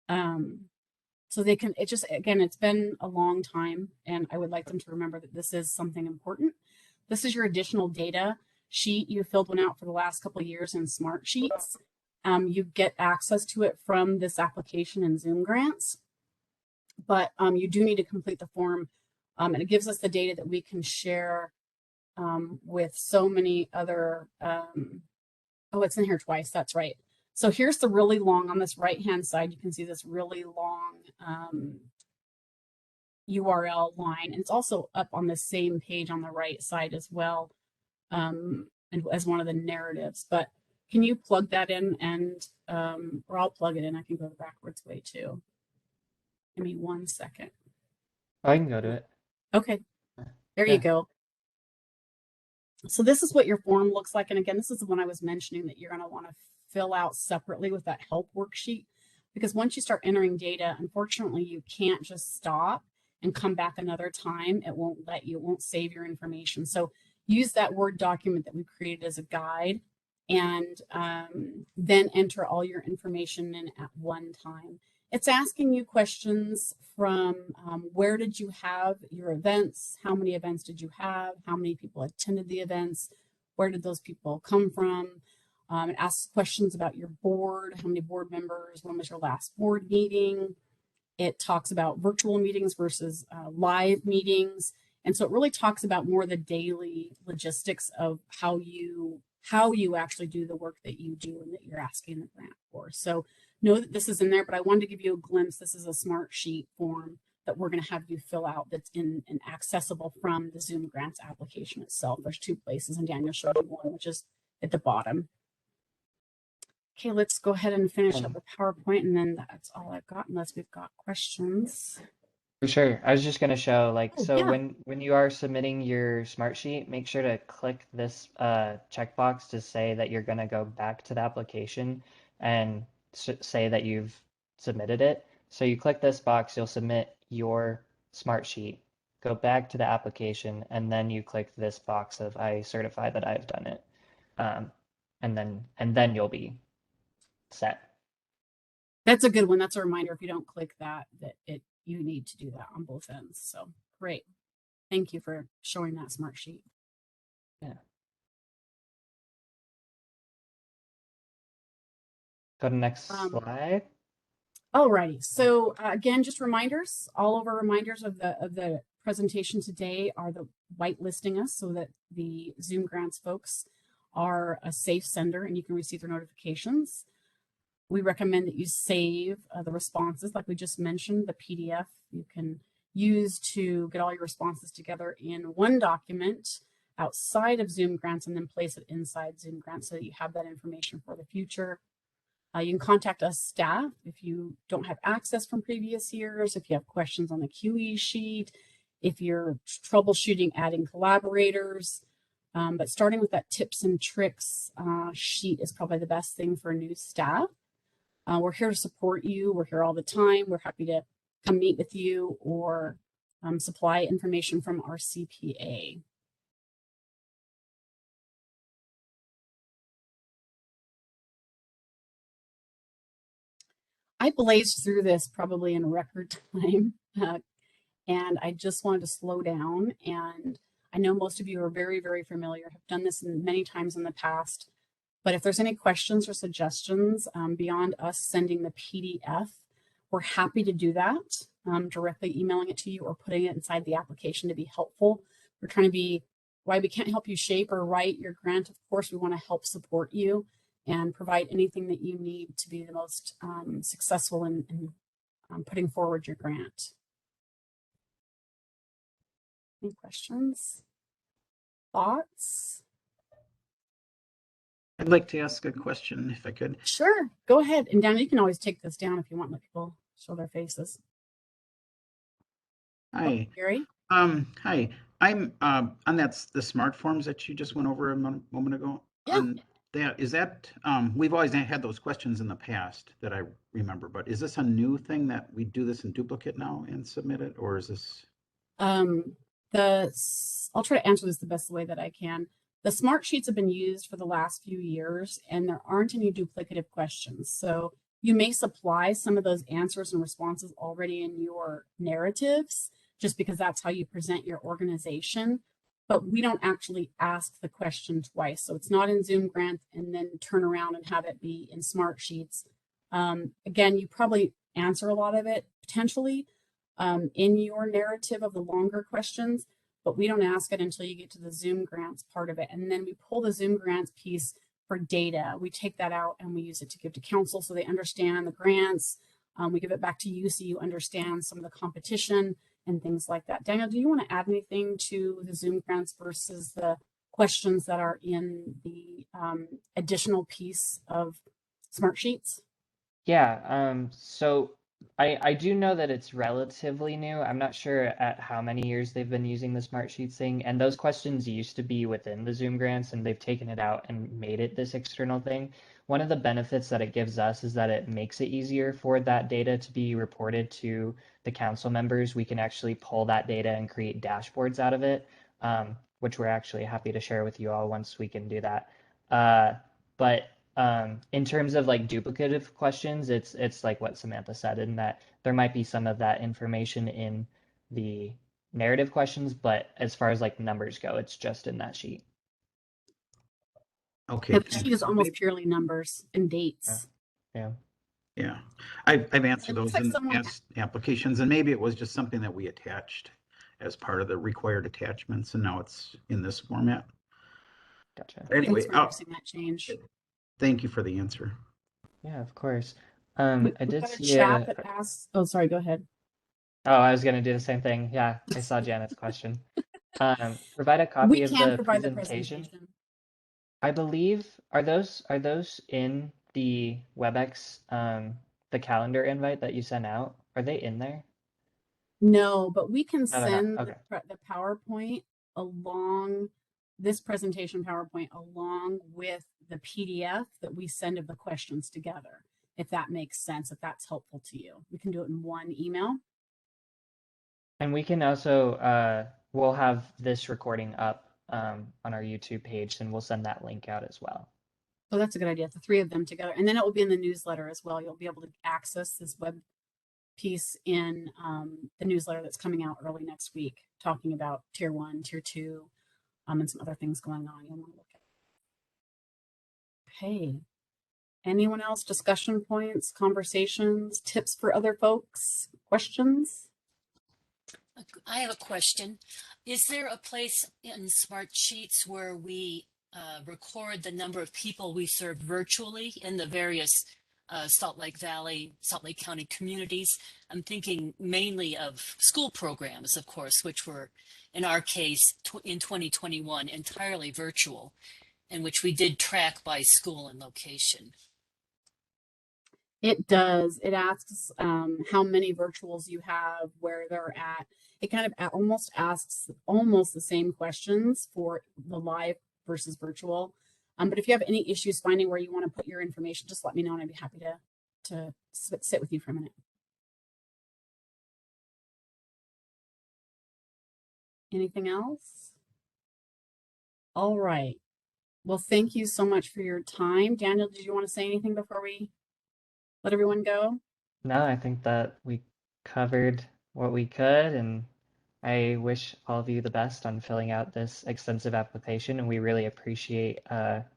[SPEAKER 1] so they can, it just, again, it's been a long time and I would like them to remember that this is something important. This is your additional data sheet. You filled one out for the last couple of years in Smartsheets. You get access to it from this application in Zoom Grants, but you do need to complete the form, and it gives us the data that we can share with so many other, oh, it's in here twice, that's right. So here's the really long, on this right-hand side, you can see this really long URL line. And it's also up on the same page on the right side as well, and as one of the narratives. But can you plug that in and, or I'll plug it in, I can go the backwards way too. Give me 1 second.
[SPEAKER 2] I can go to it.
[SPEAKER 1] Okay, there you go. So this is what your form looks like. And again, this is the one I was mentioning that you're going to want to fill out separately with that help worksheet, because once you start entering data, unfortunately, you can't just stop and come back another time. It won't let you, it won't save your information. So use that Word document that we created as a guide, and then enter all your information in at one time. It's asking you questions from where did you have your events? How many events did you have? How many people attended the events? Where did those people come from? It asks questions about your board. How many board members? When was your last board meeting? It talks about virtual meetings versus live meetings. And so it really talks about more the daily logistics of how you actually do the work that you do and that you're asking the grant for. So know that this is in there, but I wanted to give you a glimpse. This is a Smartsheet form that we're going to have you fill out that's in and accessible from the Zoom Grants application itself. There's two places, and Daniel showed you one, which is at the bottom. Okay, let's go ahead and finish up the PowerPoint, and then that's all I've got, unless we've got questions.
[SPEAKER 2] For sure. I was just going to show, like,
[SPEAKER 1] Oh,
[SPEAKER 2] so
[SPEAKER 1] yeah.
[SPEAKER 2] when you are submitting your Smartsheet, make sure to click this checkbox to say that you're going to go back to the application and say that you've submitted it. So you click this box, you'll submit your Smartsheet, go back to the application, and then you click this box of I certify that I've done it. And then you'll be set.
[SPEAKER 1] That's a good one. That's a reminder. If you don't click that, you need to do that on both ends. So great. Thank you for showing that Smartsheet.
[SPEAKER 2] Yeah. Go to next slide.
[SPEAKER 1] Alrighty. So again, just reminders. All of our reminders of the presentation today are the whitelisting us so that the Zoom Grants folks are a safe sender and you can receive their notifications. We recommend that you save the responses, like we just mentioned, the PDF you can use to get all your responses together in one document outside of Zoom Grants and then place it inside Zoom Grants so that you have that information for the future. You can contact us staff if you don't have access from previous years, if you have questions on the QE sheet, if you're troubleshooting adding collaborators. But starting with that tips and tricks sheet is probably the best thing for new staff. We're here to support you. We're here all the time. We're happy to come meet with you or supply information from our CPA. I blazed through this probably in record time, and I just wanted to slow down. And I know most of you are very, very familiar, have done this many times in the past. But if there's any questions or suggestions beyond us sending the PDF, we're happy to do that, directly emailing it to you or putting it inside the application to be helpful. We're trying to be, while we can't help you shape or write your grant, of course, we want to help support you and provide anything that you need to be the most successful in putting forward your grant. Any questions? Thoughts?
[SPEAKER 18] I'd like to ask a question if I could.
[SPEAKER 1] Sure, go ahead. And Dan, you can always take this down if you want, let people show their faces.
[SPEAKER 18] Hi.
[SPEAKER 1] Oh, Gary?
[SPEAKER 18] Hi. I'm on the smart forms that you just went over a moment ago.
[SPEAKER 1] Yeah.
[SPEAKER 18] we've always had those questions in the past that I remember, but is this a new thing that we do this in duplicate now and submit it, or is this?
[SPEAKER 1] I'll try to answer this the best way that I can. The smart sheets have been used for the last few years, and there aren't any duplicative questions. So you may supply some of those answers and responses already in your narratives, just because that's how you present your organization. But we don't actually ask the question twice. So it's not in Zoom Grant and then turn around and have it be in smart sheets. Again, you probably answer a lot of it potentially in your narrative of the longer questions, but we don't ask it until you get to the Zoom Grants part of it. And then we pull the Zoom Grants piece for data. We take that out and we use it to give to council so they understand the grants. We give it back to you so you understand some of the competition and things like that. Daniel, do you want to add anything to the Zoom Grants versus the questions that are in the additional piece of Smart Sheets?
[SPEAKER 2] Yeah, so I do know that it's relatively new. I'm not sure at how many years they've been using the Smart Sheets thing, and those questions used to be within the Zoom Grants, and they've taken it out and made it this external thing. One of the benefits that it gives us is that it makes it easier for that data to be reported to the council members. We can actually pull that data and create dashboards out of it, which we're actually happy to share with you all once we can do that. But in terms of like duplicative questions, it's like what Samantha said, in that there might be some of that information in the narrative questions, but as far as like numbers go, it's just in that sheet.
[SPEAKER 18] Okay.
[SPEAKER 1] Yeah, the sheet is almost purely numbers and dates.
[SPEAKER 2] Yeah.
[SPEAKER 18] Yeah. I've answered
[SPEAKER 1] It
[SPEAKER 18] those
[SPEAKER 1] looks like
[SPEAKER 18] in the
[SPEAKER 1] someone-
[SPEAKER 18] past applications, and maybe it was just something that we attached as part of the required attachments, and now it's in this format.
[SPEAKER 2] Gotcha.
[SPEAKER 18] Anyway,
[SPEAKER 1] Thanks for noticing that change.
[SPEAKER 18] thank you for the answer.
[SPEAKER 2] Yeah, of course.
[SPEAKER 1] We,
[SPEAKER 2] I
[SPEAKER 1] we've
[SPEAKER 2] did
[SPEAKER 1] got a
[SPEAKER 2] see
[SPEAKER 1] chat that asks, oh, sorry, go ahead.
[SPEAKER 2] Oh, I was gonna do the same thing. Yeah, I saw Janet's question. Provide a copy
[SPEAKER 1] We
[SPEAKER 2] of
[SPEAKER 1] can
[SPEAKER 2] the
[SPEAKER 1] provide the
[SPEAKER 2] presentation.
[SPEAKER 1] presentation.
[SPEAKER 2] I believe, are those in the WebEx, the calendar invite that you sent out? Are they in there?
[SPEAKER 1] No, but we can
[SPEAKER 2] No, they're not.
[SPEAKER 1] send
[SPEAKER 2] Okay.
[SPEAKER 1] the PowerPoint along, this presentation PowerPoint along with the PDF that we send of the questions together, if that makes sense, if that's helpful to you. We can do it in one email.
[SPEAKER 2] And we can also, we'll have this recording up on our YouTube page, and we'll send that link out as well.
[SPEAKER 1] So that's a good idea, the three of them together. And then it will be in the newsletter as well. You'll be able to access this web piece in the newsletter that's coming out early next week, talking about tier 1, tier 2, and some other things going on you'll want to look at. Okay. Anyone else? Discussion points, conversations, tips for other folks, questions?
[SPEAKER 8] I have a question. Is there a place in Smart Sheets where we record the number of people we serve virtually in the various Salt Lake Valley, Salt Lake County communities? I'm thinking mainly of school programs, of course, which were, in our case, in 2021, entirely virtual, and which we did track by school and location.
[SPEAKER 1] It does. It asks how many virtuals you have, where they're at. It kind of almost asks almost the same questions for the live versus virtual. But if you have any issues finding where you want to put your information, just let me know and I'd be happy to sit with you for a minute. Anything else? All right. Well, thank you so much for your time. Daniel, did you want to say anything before we let everyone go?
[SPEAKER 2] No, I think that we covered what we could, and I wish all of you the best on filling out this extensive application, and we really appreciate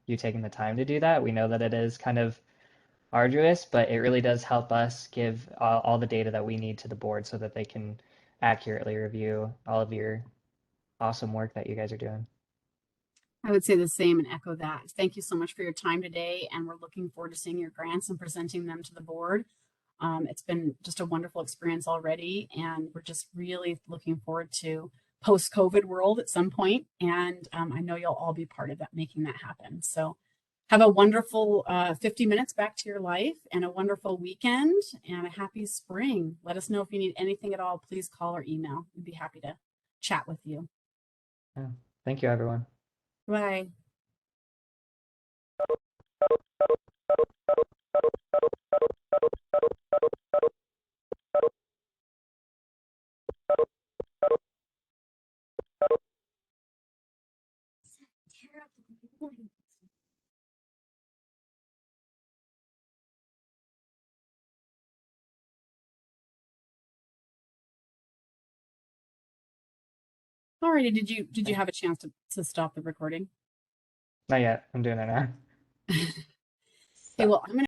[SPEAKER 2] you taking the time to do that. We know that it is kind of arduous, but it really does help us give all the data that we need to the board so that they can accurately review all of your awesome work that you guys are doing.
[SPEAKER 1] I would say the same and echo that. Thank you so much for your time today, and we're looking forward to seeing your grants and presenting them to the board. It's been just a wonderful experience already, and we're just really looking forward to post-COVID world at some point, and I know you'll all be part of that, making that happen. So have a wonderful 50 minutes back to your life, and a wonderful weekend, and a happy spring. Let us know if you need anything at all. Please call or email. We'd be happy to chat with you.
[SPEAKER 2] Yeah. Thank you, everyone.
[SPEAKER 1] Bye. Alrighty, did you have a chance to stop the recording?
[SPEAKER 2] Not yet. I'm doing it now.
[SPEAKER 1] Okay, well, I'm gonna